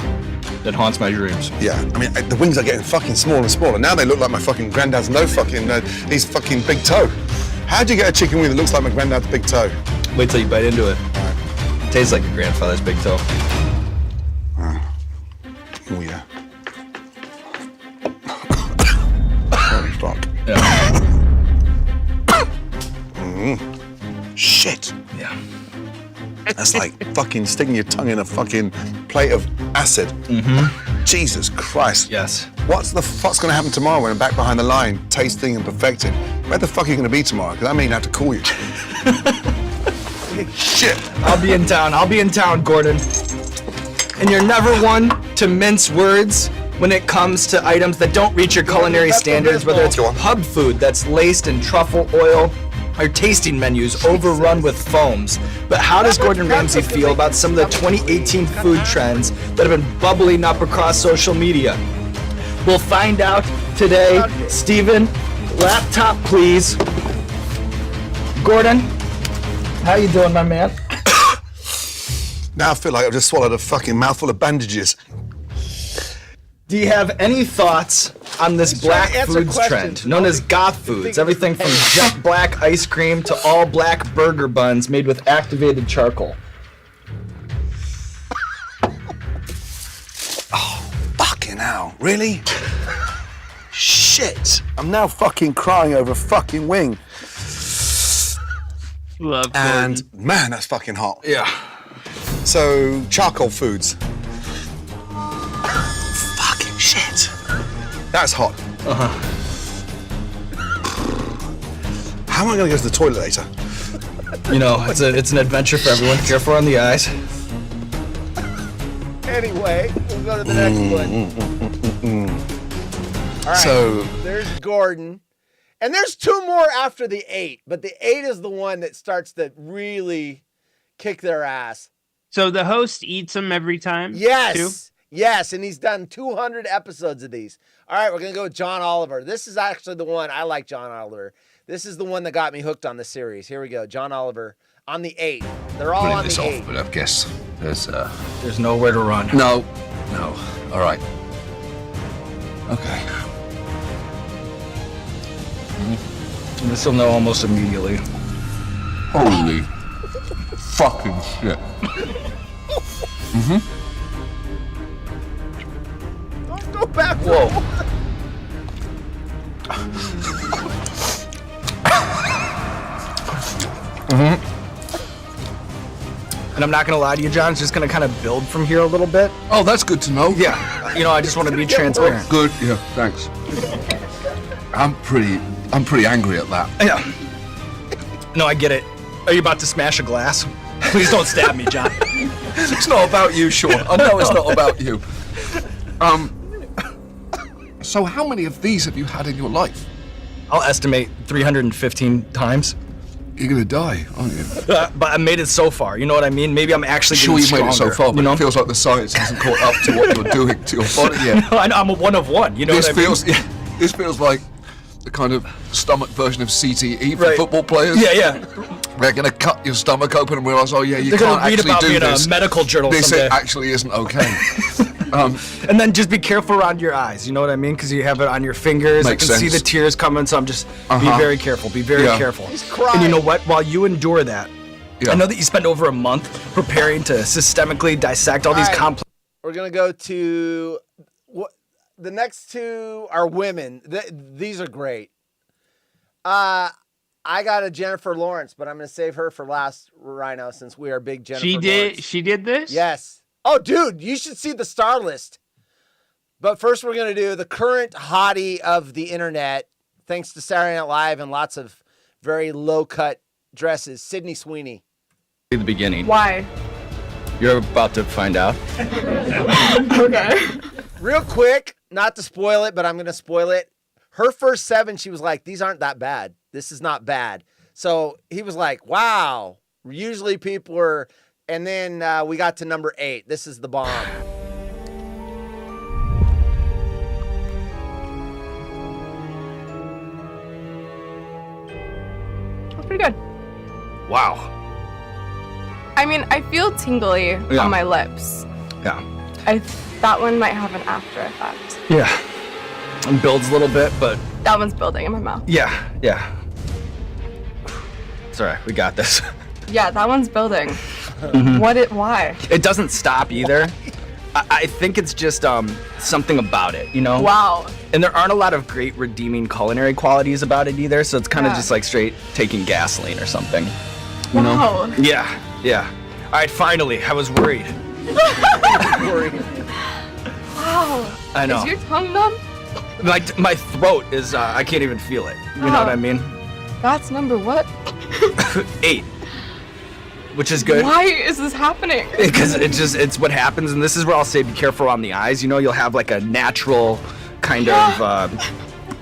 That haunts my dreams. Yeah, I mean, the wings are getting fucking smaller and smaller. Now they look like my fucking granddad's his fucking big toe. How do you get a chicken wing that looks like my granddad's big toe? Wait till you bite into it. Right. Tastes like your grandfather's big toe. Oh yeah. Fuck. Yeah. Shit. Yeah. That's like fucking sticking your tongue in a fucking plate of acid. Mm-hmm. Jesus Christ. Yes. What's going to happen tomorrow when I'm back behind the line, tasting and perfecting? Where the fuck are you going to be tomorrow? Because I may have to call you. Shit. I'll be in town, Gordon. And you're never one to mince words when it comes to items that don't reach your culinary standards, whether it's pub food that's laced in truffle oil, or tasting menus overrun with foams. But how does Gordon Ramsay feel about some of the 2018 food trends that have been bubbling up across social media? We'll find out today. Steven, laptop please. Gordon, how you doing, my man? Now I feel like I've just swallowed a fucking mouthful of bandages. Do you have any thoughts on this black foods trend, known as goth foods? Everything from jet black ice cream to all black burger buns made with activated charcoal. Oh, fucking hell. Really? Shit. I'm now fucking crying over a fucking wing. Love and man, that's fucking hot. Yeah. So, charcoal foods. Shit. That's hot. Uh-huh. How am I going to go to the toilet later? You know, it's an adventure for everyone. Careful on the eyes. Anyway, we'll go to the next one. All right, so there's Gordon. And there's 2 more after the 8, but the 8 is the one that starts to really kick their ass. So the host eats them every time? Yes. Too? Yes, and he's done 200 episodes of these. All right, we're going to go with John Oliver. This is actually the one. I like John Oliver. This is the one that got me hooked on the series. Here we go. John Oliver on the 8. They're all on the 8. But I guess there's nowhere to run. No. All right. Okay. This will know almost immediately. Holy fucking shit. Mm-hmm. Don't go back. Whoa. Mm-hmm. And I'm not gonna lie to you, John. It's just gonna kind of build from here a little bit. Oh, that's good to know. Yeah. You know, I just want to be transparent. Good. Yeah. Thanks. I'm pretty angry at that. Yeah. No, I get it. Are you about to smash a glass? Please don't stab me, John. It's not about you, Sean. I know it's not about you. So how many of these have you had in your life? I'll estimate 315 times. You're gonna die, aren't you? But I made it so far. You know what I mean? Maybe I'm actually sure getting you made it so stronger, far, but you know? it feels like the science hasn't caught up to what you're doing to your body yet. No, I'm a 1 of 1. You know this what I mean? This feels like the kind of stomach version of CTE for football players. Yeah. They're gonna cut your stomach open and realize, oh yeah, you They're can't gonna read actually about do me in this. a medical journal This someday. actually isn't okay. And then just be careful around your eyes. You know what I mean? Because you have it on your fingers. Makes I can see sense. the tears coming, so I'm just be very careful. Be very careful. He's crying. And you know what? While you endure that, I know that you spend over a month preparing to systemically dissect all these complex. We're going to go to the next 2 are women. These are great. I I got a Jennifer Lawrence, but I'm going to save her for last, Rhino, since we are big Jennifer Lawrence. She did this? Yes. Oh, dude, you should see the star list. But first, we're going to do the current hottie of the internet, thanks to Saturday Night Live and lots of very low-cut dresses, Sydney Sweeney. The beginning. Why? You're about to find out. Okay. Real quick, not to spoil it, but I'm going to spoil it. Her first 7, she was like, these aren't that bad. This is not bad. So he was like, wow. Usually people are... And then we got to number 8. This is the bomb. That's pretty good. Wow. I mean, I feel tingly Yeah. on my lips. Yeah. That one might have an after effect. Yeah. It builds a little bit, but That one's building in my mouth. yeah. It's all right. We got this. Yeah, that one's building. Mhm. Why? It doesn't stop either. I think it's just something about it, you know? Wow. And there aren't a lot of great redeeming culinary qualities about it either, so it's kind of Yeah. just like straight taking gasoline or something. You know? Wow. Yeah. All right, finally. I was worried. Wow. I know. Is your tongue numb? Like my throat is, I can't even feel it. You know what I mean? That's number what? 8. Which is good. Why is this happening? Because it's what happens, and this is where I'll say be careful around the eyes. You know, you'll have like a natural kind of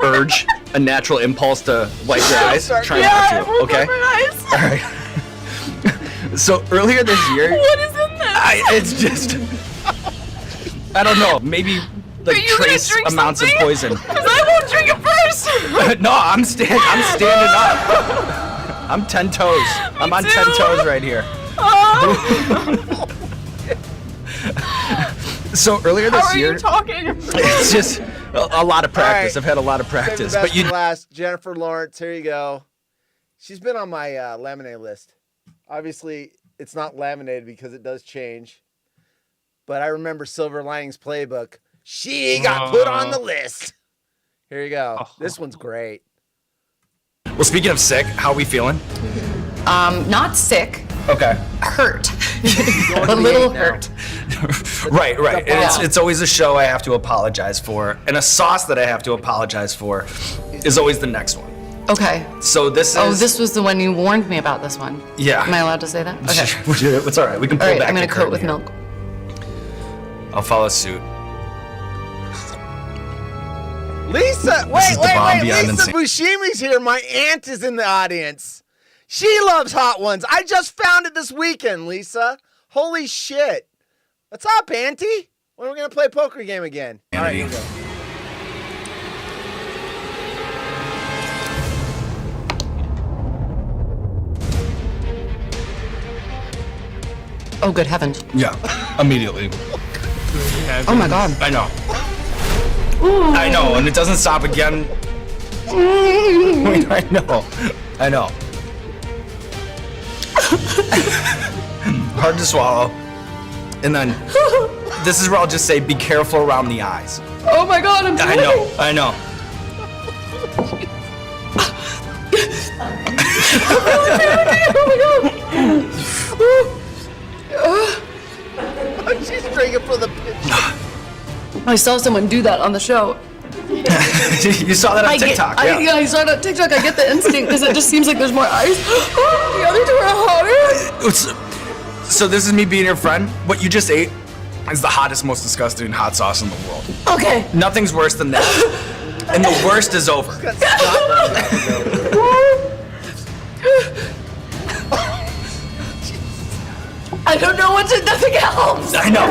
urge, a natural impulse to wipe your eyes. Try not to, okay? All right. So earlier this year, What is in this? it's just, I don't know, maybe like Are you gonna trace drink amounts something? of poison. Because I won't drink it first. No, I'm standing up. I'm 10 toes. I'm on 10 toes right here. Oh. So earlier this How are year, you talking? it's just a lot of practice. All right. I've had a lot of Save the practice, best but you for last, Jennifer Lawrence. Here you go. She's been on my laminate list. Obviously, it's not laminated because it does change. But I remember Silver Linings Playbook. She got put on the list. Here you go. This one's great. Well, speaking of sick, how are we feeling? Not sick. Okay. Hurt. A little hurt. Right. It's always a show I have to apologize for, and a sauce that I have to apologize for is always the next one. Okay. So this is. Oh, this was the one you warned me about. This one. Yeah. Am I allowed to say that? Okay. It's all right. We can pull All right. back. I'm gonna the coat with curtain milk. here. I'll follow suit. Lisa, This is the bomb beyond Lisa insane. Bushimi's here. My aunt is in the audience. She loves hot ones. I just found it this weekend, Lisa. Holy shit. What's up, Auntie? When are we going to play a poker game again? All right, here we go. Oh, good heavens. Yeah. Immediately. Oh my God. I know. I know, and it doesn't stop again. I know. Hard to swallow. And then this is where I'll just say be careful around the eyes. Oh my God, I'm I know. She's drinking for the picture. I saw someone do that on the show. You saw that on TikTok. I saw it on TikTok. I get the instinct because it just seems like there's more eyes. The other two are hotter. So this is me being your friend. What you just ate is the hottest, most disgusting hot sauce in the world. Okay. Nothing's worse than that. And the worst is over. I don't know what to. Nothing helps. I know.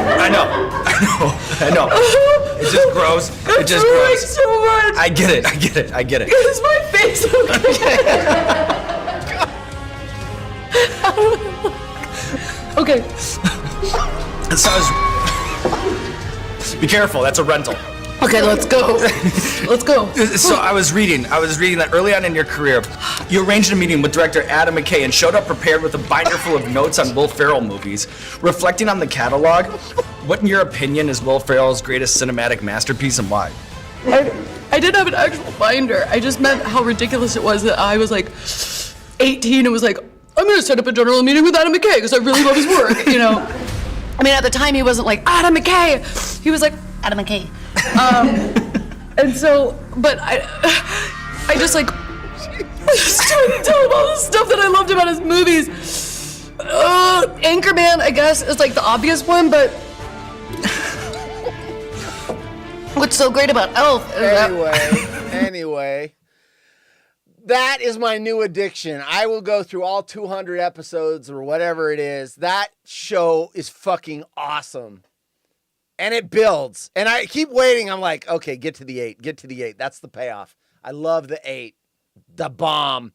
It just grows. It just grows. So much. I get it. Is my face okay? Okay. So be careful. That's a rental. Okay, let's go. Let's go. So I was reading that early on in your career, you arranged a meeting with director Adam McKay and showed up prepared with a binder full of notes on Will Ferrell movies. Reflecting on the catalog, what in your opinion is Will Ferrell's greatest cinematic masterpiece and why? I did have an actual binder. I just meant how ridiculous it was that I was like, 18 and was like, I'm going to set up a general meeting with Adam McKay because I really love his work, you know. I mean, at the time, he wasn't like, Adam McKay. He was like, Adam McKay. And so, but I just like, started to tell him all the stuff that I loved about his movies. Anchorman, I guess, is like the obvious one, but what's so great about Elf is Anyway. That is my new addiction. I will go through all 200 episodes or whatever it is. That show is fucking awesome. And it builds. And I keep waiting. I'm like, okay, get to the 8. Get to the 8. That's the payoff. I love the 8. The bomb.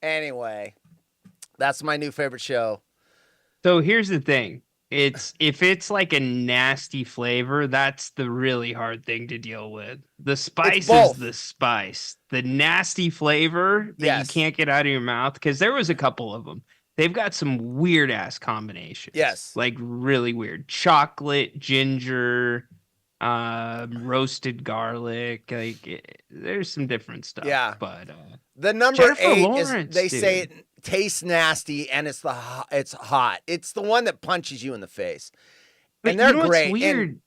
Anyway, that's my new favorite show. So here's the thing. If it's like a nasty flavor, that's the really hard thing to deal with. The spice is the spice. The nasty flavor that you can't get out of your mouth, because there was a couple of them. They've got some weird ass combinations. Yes. Like really weird. Chocolate, ginger, roasted garlic. Like there's some different stuff. Yeah. But the number Jennifer 8 Lawrence, is, they say dude. it tastes nasty and it's hot. It's the one that punches you in the face. But And they're you know what's great. weird? And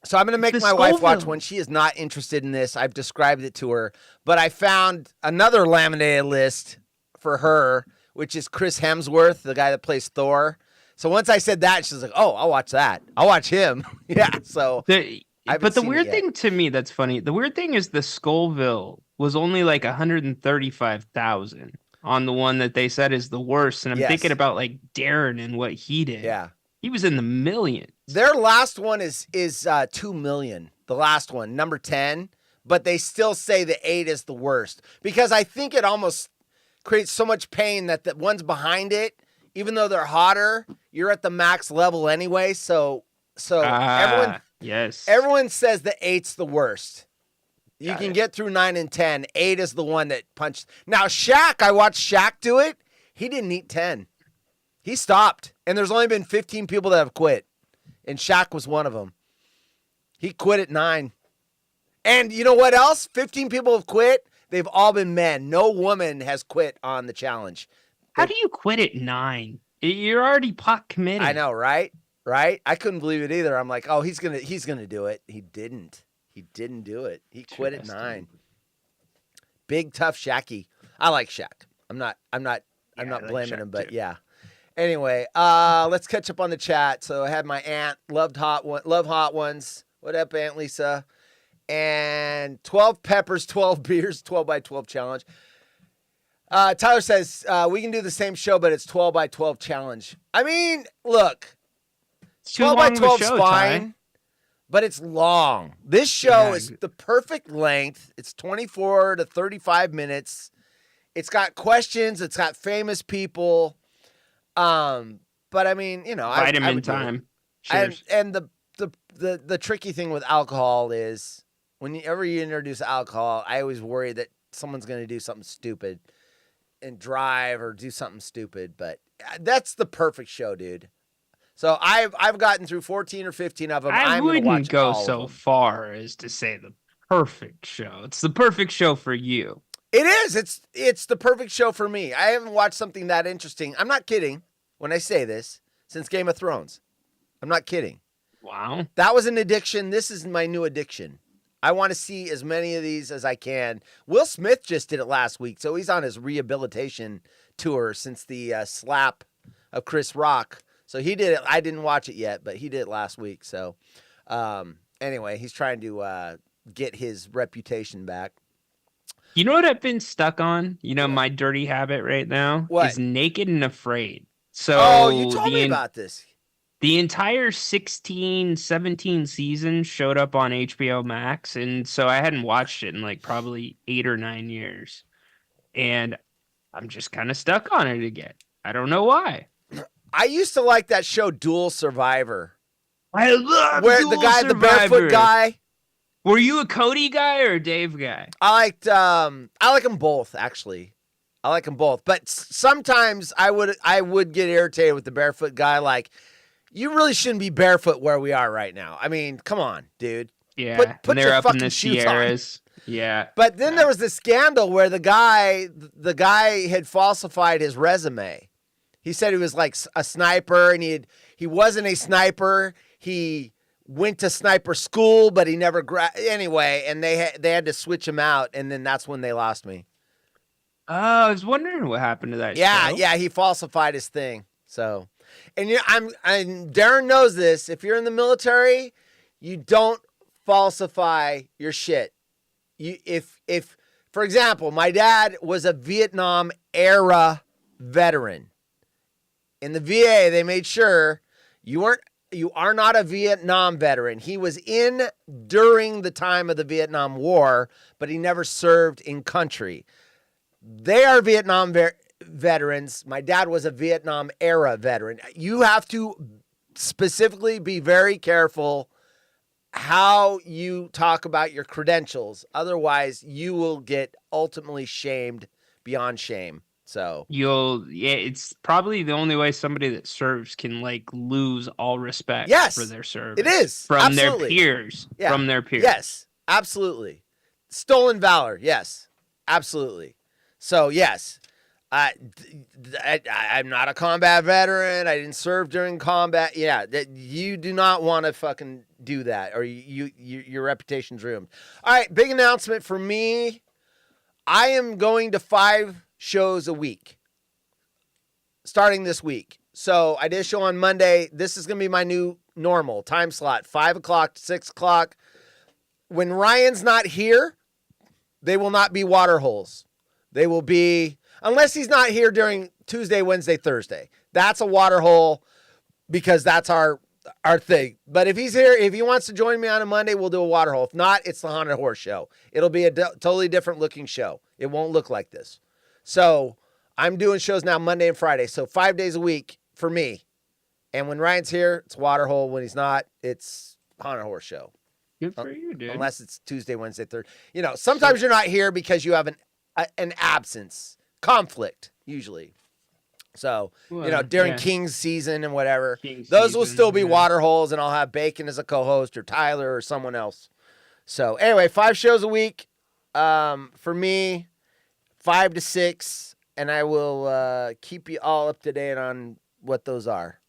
so I'm going to make The my wife watch Scoville. one. She is not interested in this. I've described it to her, but I found another laminated list for her, which is Chris Hemsworth, the guy that plays Thor. So once I said that, she's like, "Oh, I'll watch that. I'll watch him." Yeah. So, But the weird thing to me that's funny, the weird thing is the Scoville was only like 135,000 on the one that they said is the worst. And I'm thinking about like Darren and what he did. Yeah. He was in the millions. Their last one is 2 million. The last one, number 10, but they still say the 8 is the worst because I think it almost creates so much pain that the ones behind it, even though they're hotter, you're at the max level anyway. So everyone says the 8's the worst. You can get through 9 and 10. 8 is the one that punched. Now Shaq, I watched Shaq do it. He didn't eat 10. He stopped, and there's only been 15 people that have quit, and Shaq was one of them. He quit at 9. And you know what else? 15 people have quit. They've all been men. No woman has quit on the challenge. How do you quit at 9? You're already pot committed. I know, right? Right? I couldn't believe it either. I'm like, oh, he's gonna do it. He didn't. He didn't do it. He quit at 9. Big tough Shacky. I like Shaq. I'm not blaming him, but yeah. Anyway, let's catch up on the chat. So I had my aunt love hot ones. What up, Aunt Lisa? And 12 peppers, 12 beers, 12 by 12 challenge. Tyler says we can do the same show, but it's 12 by 12 challenge. I mean, look, 12 by 12 is fine, but it's long. This show is the perfect length. It's 24 to 35 minutes. It's got questions. It's got famous people. But I mean, you know, vitamin time. And the tricky thing with alcohol is whenever you introduce alcohol, I always worry that someone's going to do something stupid and drive or do something stupid. But that's the perfect show, dude. So I've gotten through 14 or 15 of them. I wouldn't go so far as to say the perfect show. It's the perfect show for you. It is. It's the perfect show for me. I haven't watched something that interesting. I'm not kidding when I say this since Game of Thrones. I'm not kidding. Wow. That was an addiction. This is my new addiction. I want to see as many of these as I can. Will Smith just did it last week, so he's on his rehabilitation tour since the slap of Chris Rock. So he did it. I didn't watch it yet, but he did it last week. So anyway, he's trying to get his reputation back. You know what I've been stuck on? You know, my dirty habit right now is Naked and Afraid. So you told me about this. The entire 16-17 season showed up on HBO Max, and so I hadn't watched it in like probably 8 or 9 years. And I'm just kind of stuck on it again. I don't know why. I used to like that show Dual Survivor. I love Dual Survivor. The barefoot guy. Were you a Cody guy or a Dave guy? I like them both, actually. I like them both. But sometimes I would get irritated with the barefoot guy. Like, you really shouldn't be barefoot where we are right now. I mean, come on, dude. Yeah, put they're your up in fucking the shoes Sierras. on. Yeah. But then there was this scandal where the guy had falsified his resume. He said he was like a sniper, and he wasn't a sniper. He went to sniper school, but he never anyway, and they had to switch him out, and then that's when they lost me. I was wondering what happened to that show. Yeah, he falsified his thing. So, and Darren knows this. If you're in the military, you don't falsify your shit. If for example, my dad was a Vietnam era veteran. In the VA, they made sure you are not a Vietnam veteran. He was in during the time of the Vietnam War, but he never served in country. They are Vietnam veterans. My dad was a Vietnam era veteran. You have to specifically be very careful how you talk about your credentials. Otherwise, you will get ultimately shamed beyond shame. So it's probably the only way somebody that serves can like lose all respect for their service. It is. From Absolutely. their peers. Yeah. From their peers. Yes, absolutely. Stolen valor. Yes, absolutely. So yes, I'm not a combat veteran. I didn't serve during combat. Yeah, that you do not want to fucking do that, or your reputation's ruined. All right, big announcement for me. I am going to 5 shows a week starting this week. So I did a show on Monday. This is going to be my new normal time slot, 5 o'clock to 6 o'clock. When Ryan's not here, they will not be water holes. They will be, unless he's not here during Tuesday, Wednesday, Thursday. That's a water hole because that's our thing. But if he's here, if he wants to join me on a Monday, we'll do a water hole. If not, it's the Haunted Horse Show. It'll be a totally different looking show. It won't look like this. So I'm doing shows now Monday and Friday. So 5 days a week for me. And when Ryan's here, it's Waterhole. When he's not, it's Haunted Horse Show. Good for you, dude. Unless it's Tuesday, Wednesday, Thursday. You know, sometimes you're not here because you have an absence, conflict, usually. So, during King's season and whatever, those will still be water holes, and I'll have Bacon as a co-host or Tyler or someone else. So anyway, 5 shows a week for me. 5 to 6, and I will keep you all up to date on what those are.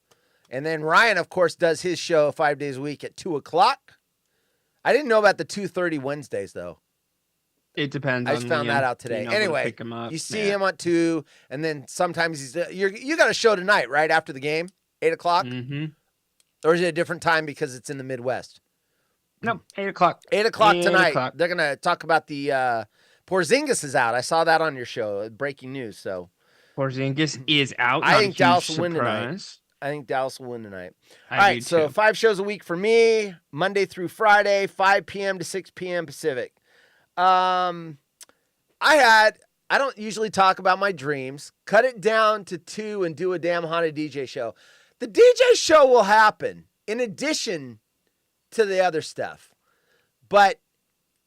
And then Ryan, of course, does his show 5 days a week at 2 o'clock. I didn't know about the 2:30 Wednesdays, though. It depends. I just found that out today. Anyway, you see him on 2, and then sometimes you got a show tonight, right, after the game, 8 o'clock? Mm-hmm. Or is it a different time because it's in the Midwest? No, 8 o'clock. 8 o'clock tonight. They're going to talk about the Porzingis is out. I saw that on your show. Breaking news. So Porzingis is out. I think Dallas will win tonight. All I right, do so too. 5 shows a week for me, Monday through Friday, 5 p.m. to 6 p.m. Pacific. I don't usually talk about my dreams. Cut it down to 2 and do a damn haunted DJ show. The DJ show will happen in addition to the other stuff. But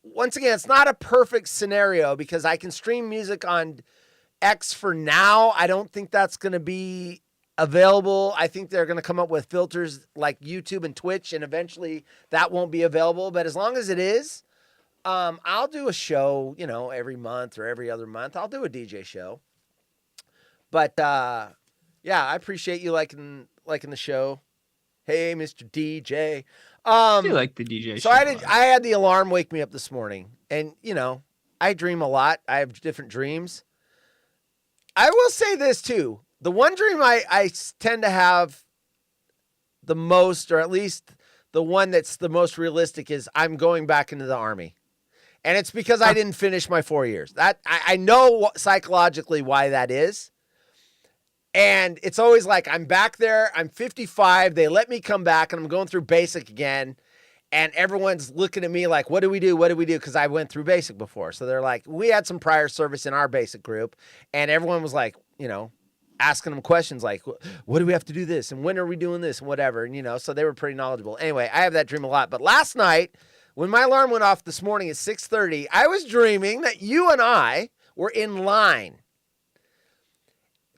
once again, it's not a perfect scenario because I can stream music on X for now. I don't think that's going to be available. I think they're going to come up with filters like YouTube and Twitch, and eventually that won't be available. But as long as it is, I'll do a show, every month or every other month. I'll do a DJ show. But yeah, I appreciate you liking the show. Hey, Mr. DJ. I do like the DJ so show. I had the alarm wake me up this morning, and I dream a lot. I have different dreams. I will say this too. The one dream I tend to have the most, or at least the one that's the most realistic, is I'm going back into the Army. And it's because I didn't finish my 4 years. That I know psychologically why that is. And it's always like, I'm back there, I'm 55, they let me come back, and I'm going through basic again, and everyone's looking at me like, what do we do? What do we do? Because I went through basic before. So they're like, we had some prior service in our basic group, and everyone was like, asking them questions like, what do we have to do this? And when are we doing this? And whatever. And, so they were pretty knowledgeable. Anyway, I have that dream a lot. But last night, when my alarm went off this morning at 6:30, I was dreaming that you and I were in line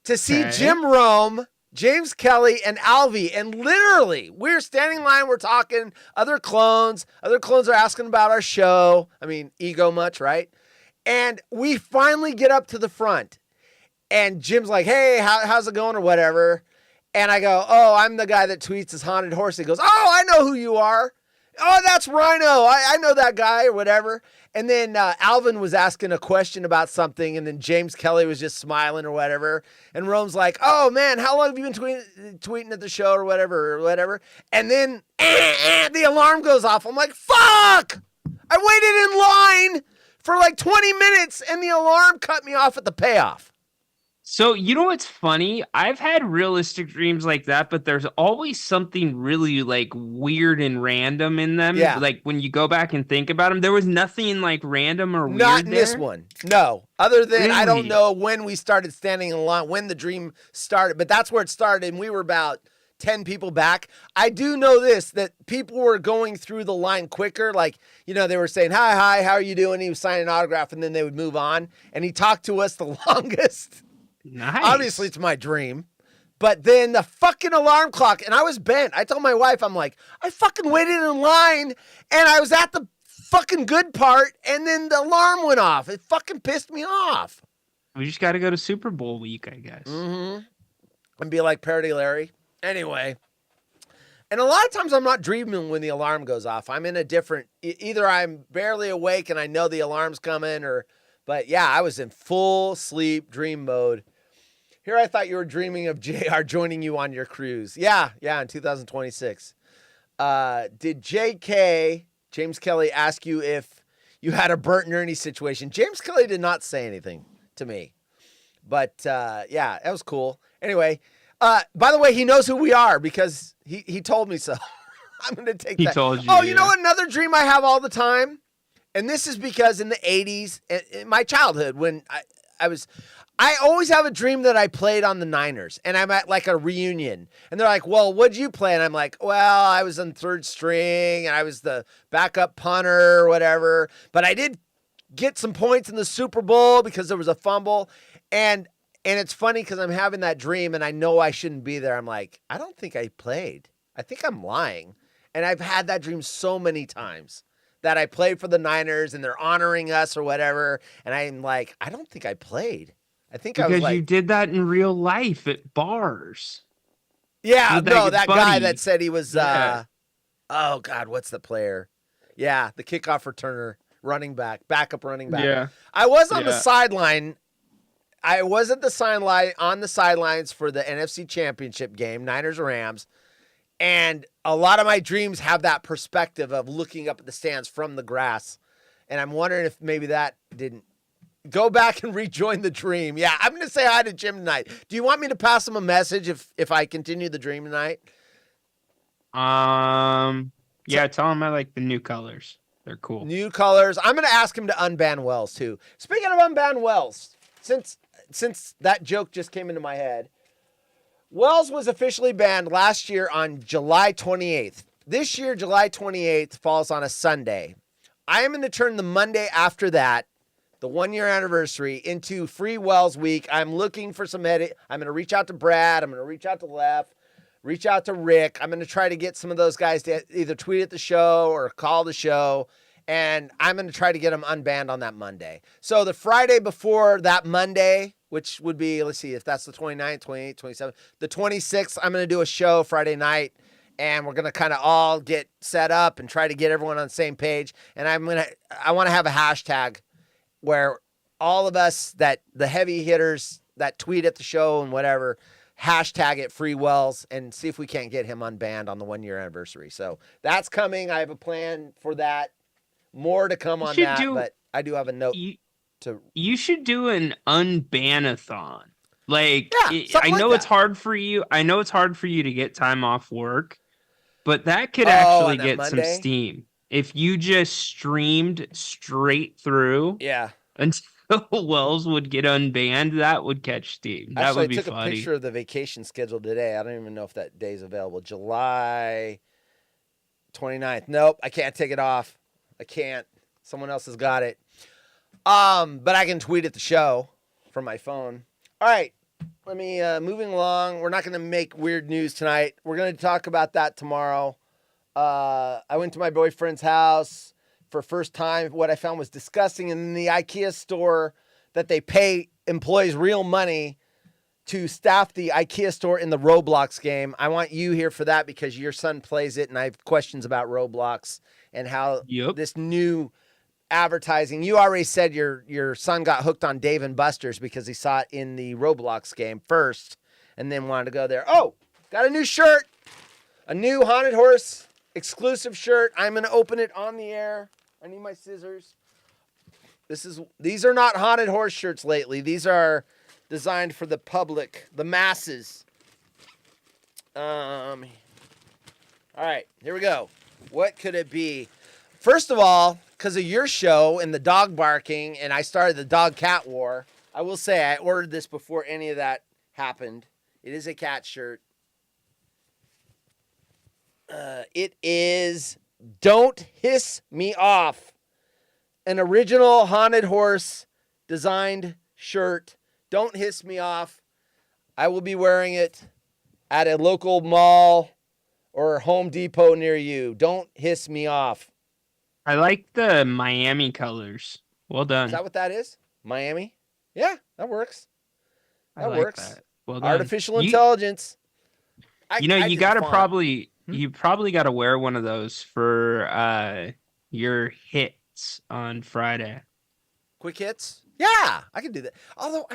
to see Jim Rome James Kelly and Alvy. And literally, we're standing in line, we're talking, other clones are asking about our show. I mean, ego much, right? And we finally get up to the front. And Jim's like, hey, how's it going or whatever? And I go, oh, I'm the guy that tweets his haunted horse. He goes, oh, I know who you are. Oh, that's Rhino. I know that guy or whatever. And then Alvin was asking a question about something, and then James Kelly was just smiling or whatever. And Rome's like, oh, man, how long have you been tweeting at the show or whatever? And then the alarm goes off. I'm like, fuck! I waited in line for like 20 minutes, and the alarm cut me off at the payoff. So, you know what's funny? I've had realistic dreams like that, but there's always something really like weird and random in them. Yeah. Like when you go back and think about them, there was nothing like random or weird. Not in this one. No. Other than I don't Really? know when we started standing in line, when the dream started, but that's where it started, and we were about 10 people back. I do know this, that people were going through the line quicker. Like, you know, they were saying, hi, how are you doing? He was signing an autograph, and then they would move on. And he talked to us the longest. Nice. Obviously, it's my dream. But then the fucking alarm clock, and I was bent. I told my wife, I'm like, I fucking waited in line, and I was at the fucking good part, and then the alarm went off. It fucking pissed me off. We just got to go to Super Bowl week, I guess. Mm-hmm. And be like Parody Larry. Anyway. And a lot of times I'm not dreaming when the alarm goes off. I'm in a different, either I'm barely awake and I know the alarm's coming, but yeah, I was in full sleep dream mode. Here I thought you were dreaming of JR joining you on your cruise. Yeah, in 2026. Did JK, James Kelly, ask you if you had a Bert and Ernie situation? James Kelly did not say anything to me. But yeah, that was cool. Anyway, by the way, he knows who we are because he told me so. I'm going to take that. He told you. Oh, you know another dream I have all the time? And this is because in the 80s, in my childhood, when I always have a dream that I played on the Niners, and I'm at like a reunion, and they're like, well, what'd you play? And I'm like, well, I was on third string, and I was the backup punter or whatever, but I did get some points in the Super Bowl because there was a fumble, and it's funny because I'm having that dream, and I know I shouldn't be there. I'm like, I don't think I played. I think I'm lying, and I've had that dream so many times that I played for the Niners, and they're honoring us or whatever, and I'm like, I don't think I played. I think I was like, you did that in real life at bars. Yeah, With no, that buddy. guy that said he was, Yeah. oh God, what's the player? Yeah, the kickoff returner, backup running back. Yeah. I was on the Yeah. sideline. I was at the sideline on the sidelines for the NFC Championship game, Niners-Rams, and a lot of my dreams have that perspective of looking up at the stands from the grass, and I'm wondering if maybe that didn't. Go back and rejoin the dream. Yeah, I'm going to say hi to Jim tonight. Do you want me to pass him a message if I continue the dream tonight? Yeah, tell him I like the new colors. They're cool. New colors. I'm going to ask him to unban Wells too. Speaking of unban Wells, since that joke just came into my head, Wells was officially banned last year on July 28th. This year, July 28th falls on a Sunday. I am going to turn the Monday after that, the 1-year anniversary, into Free Wells Week. I'm looking for some edit. I'm going to reach out to Brad. I'm going to reach out to Lef, reach out to Rick. I'm going to try to get some of those guys to either tweet at the show or call the show. And I'm going to try to get them unbanned on that Monday. So the Friday before that Monday, which would be, let's see, if that's the 29th, 28th, 27th, the 26th, I'm going to do a show Friday night. And we're going to kind of all get set up and try to get everyone on the same page. And I want to have a hashtag where all of us, that the heavy hitters that tweet at the show and whatever, hashtag it Free Wells and see if we can't get him unbanned on the 1-year anniversary. So that's coming. I have a plan for that. More to come on that, but I do have a note You should do an unban-a-thon. Like, Yeah, I know like it's hard for you. I know it's hard for you to get time off work, but that could on actually that get some Monday? steam. If you just streamed straight through until Wells would get unbanned, that would catch steam. That Actually, would be I took funny. a picture of the vacation schedule today. I don't even know if that day's available. July 29th. Nope, I can't take it off. I can't. Someone else has got it. But I can tweet at the show from my phone. All right. let me moving along. We're not going to make weird news tonight. We're going to talk about that tomorrow. I went to my boyfriend's house for first time. What I found was disgusting. And in the IKEA store that they pay employees real money to staff the IKEA store in the Roblox game. I want you here for that because your son plays it, and I have questions about Roblox and how this new advertising. You already said your son got hooked on Dave & Buster's because he saw it in the Roblox game first and then wanted to go there. Oh, got a new shirt, a new Haunted Horse exclusive shirt. I'm going to open it on the air. I need my scissors. These are not Haunted Horse shirts lately. These are designed for the public, the masses. All right, here we go. What could it be? First of all, because of your show and the dog barking, and I started the dog-cat war, I will say I ordered this before any of that happened. It is a cat shirt. It is Don't Hiss Me Off, an original Haunted Horse designed shirt. Don't hiss me off. I will be wearing it at a local mall or Home Depot near you. Don't hiss me off. I like the Miami colors. Well done. Is that what that is? Miami? Yeah, that works. That like works. That. Well done. Artificial intelligence. You probably got to wear one of those for your hits on Friday. Quick hits? Yeah, I can do that. Although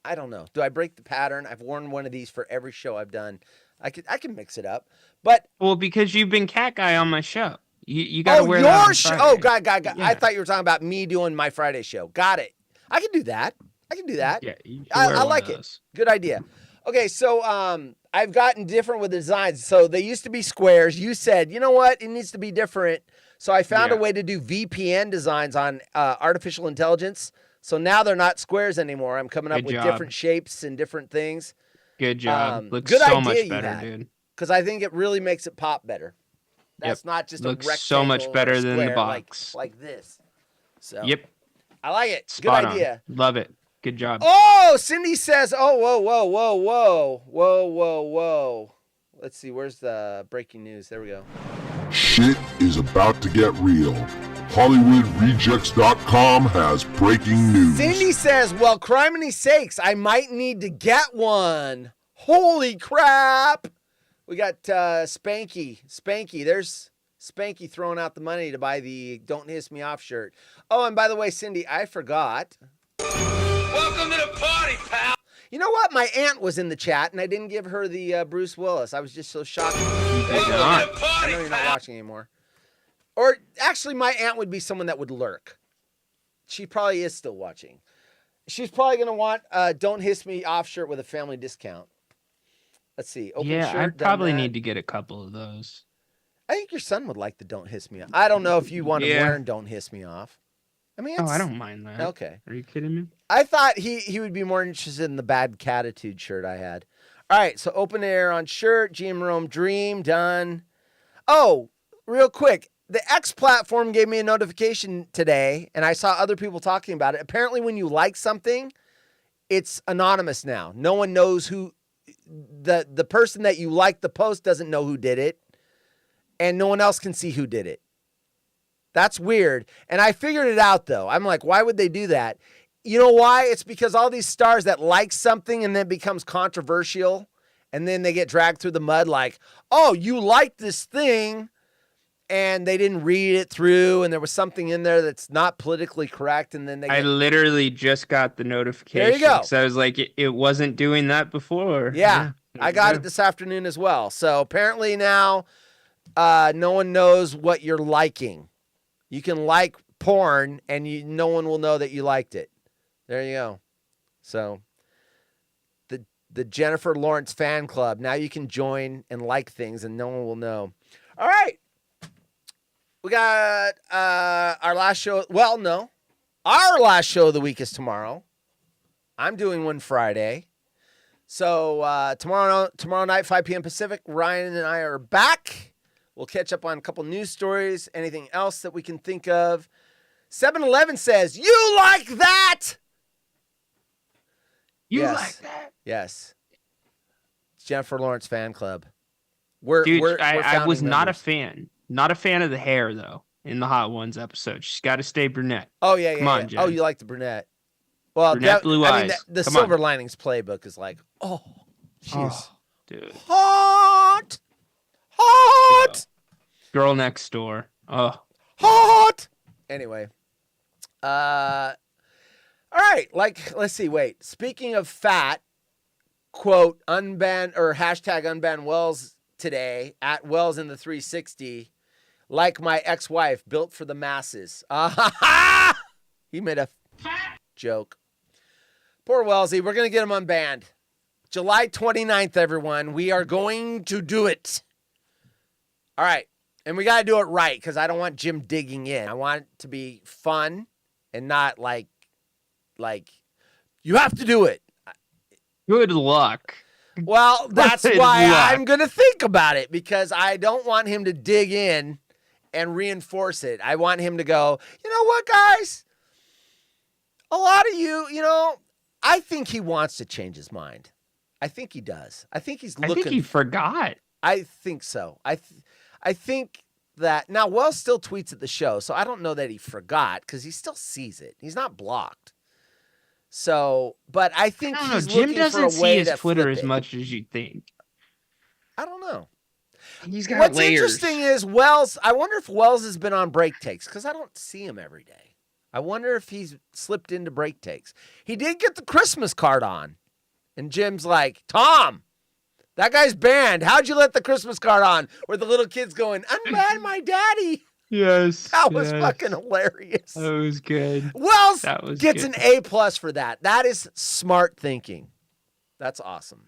I don't know. Do I break the pattern? I've worn one of these for every show I've done. I can mix it up. But because you've been cat guy on my show. You got to wear that on Friday. Oh, God. Yeah. I thought you were talking about me doing my Friday show. Got it. I can do that. Yeah, I like it. Good idea. Okay, so I've gotten different with the designs. So they used to be squares. You said, you know what? It needs to be different. So I found a way to do VPN designs on artificial intelligence. So now they're not squares anymore. I'm coming up with different shapes and different things. Good job. Looks good so idea much better, dude. Because I think it really makes it pop better. That's not just looks a rectangle so much better than the square box. like this. So Yep. I like it. Spot good idea. On. Love it. Good job. Oh, Cindy says, whoa. Let's see. Where's the breaking news? There we go. Shit is about to get real. HollywoodRejects.com has breaking news. Cindy says, well, criminy sakes, I might need to get one. Holy crap. We got Spanky. There's Spanky throwing out the money to buy the Don't Hiss Me Off shirt. Oh, and by the way, Cindy, I forgot. Welcome to the party, pal. You know what? My aunt was in the chat, and I didn't give her the Bruce Willis. I was just so shocked. I know you're not watching anymore. Or actually, my aunt would be someone that would lurk. She probably is still watching. She's probably going to want a Don't Hiss Me Off shirt with a family discount. Let's see. Open shirt, I probably need to get a couple of those. I think your son would like the Don't Hiss Me Off. I don't know if you want to wear Don't Hiss Me Off. I mean, I don't mind that. Okay. Are you kidding me? I thought he would be more interested in the Bad Catitude shirt I had. All right, so open air on shirt, GM Rome Dream, done. Oh, real quick. The X platform gave me a notification today, and I saw other people talking about it. Apparently, when you like something, it's anonymous now. No one knows who, the person that you like the post doesn't know who did it, and no one else can see who did it. That's weird. And I figured it out, though. I'm like, why would they do that? You know why? It's because all these stars that like something and then becomes controversial, and then they get dragged through the mud like, oh, you like this thing, and they didn't read it through, and there was something in there that's not politically correct, and then they I literally just got the notification. There you go. So I was like, it wasn't doing that before. Yeah, I got it this afternoon as well. So apparently now no one knows what you're liking. You can like porn, and no one will know that you liked it. There you go. So the Jennifer Lawrence fan club. Now you can join and like things, and no one will know. All right. We got our last show. Well, no. Our last show of the week is tomorrow. I'm doing one Friday. So tomorrow night, 5 p.m. Pacific, Ryan and I are back. We'll catch up on a couple news stories, anything else that we can think of. 7-Eleven says, you like that? You Yes. like that? Yes. It's Jennifer Lawrence fan club. Dude, I founding was not a members. fan. Not a fan of the hair though in the Hot Ones episode. She's got to stay brunette. Oh yeah, Come yeah. on, yeah. Jen. Oh, you like the brunette? Well, Brunette, blue I mean, eyes. the Come Silver on. Linings playbook is like, oh, she's dude. hot, hot, Girl next door. Oh, hot. Anyway, all right. Like, let's see. Wait. Speaking of fat, quote unban or hashtag unban Wells today at Wells in the 360. Like my ex-wife, built for the masses. He made a joke. Poor Wellesley. We're going to get him unbanned. July 29th, everyone. We are going to do it. All right. And we got to do it right because I don't want Jim digging in. I want it to be fun and not like you have to do it. good luck. Well, that's Good why luck. I'm going to think about it because I don't want him to dig in and reinforce it. I want him to go, you know what, guys? A lot of you, I think he wants to change his mind. I think he does. I think he's looking. I think he forgot. I think so. I think that now Wells still tweets at the show, so I don't know that he forgot because he still sees it. He's not blocked. So, but I think I don't know. he's Jim looking doesn't for a see way his to Twitter flip as it. much as you think. I don't know. He's got What's layers. interesting is Wells. I wonder if Wells has been on break takes because I don't see him every day. I wonder if he's slipped into break takes. He did get the Christmas card on, and Jim's like, Tom, that guy's banned. How'd you let the Christmas card on? Where the little kid's going, unban my daddy. Yes. That was fucking hilarious. That was good. Wells That was gets good. an A+ for that. That is smart thinking. That's awesome.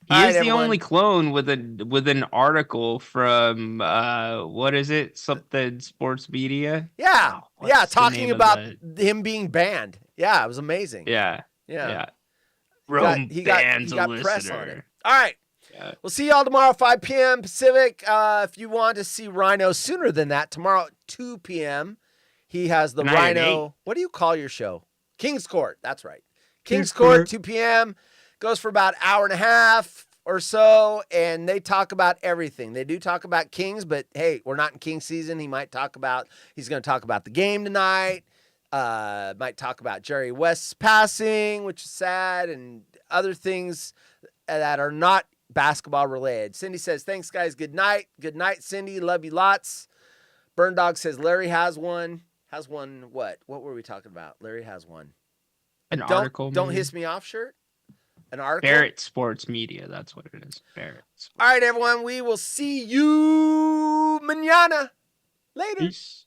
He All is right, the everyone. only clone with an article from what is it? Something sports media. Yeah. What's Yeah. the Talking name of about the- him being banned. Yeah. It was amazing. Yeah. Yeah. Yeah. He Rome he bans got a press on it. listener. All right. Yeah. We'll see y'all tomorrow, 5 p.m. Pacific. If you want to see Rhino sooner than that, tomorrow at 2 p.m., he has the Tonight at Rhino. 8. What do you call your show? King's Court. That's right. King's King's Court, Court. 2 p.m. Goes for about an hour and a half or so, and they talk about everything. They do talk about Kings, but hey, we're not in King season. He's going to talk about the game tonight. Might talk about Jerry West's passing, which is sad, and other things that are not basketball related. Cindy says, thanks, guys. Good night. Good night, Cindy. Love you lots. Burn Dog says, Larry has one. Has one what? What were we talking about? Larry has one. An article. Don't maybe? hiss me off shirt? An article? Barrett Sports Media. That's what it is. Barrett. All right, everyone. We will see you mañana. Later. Peace.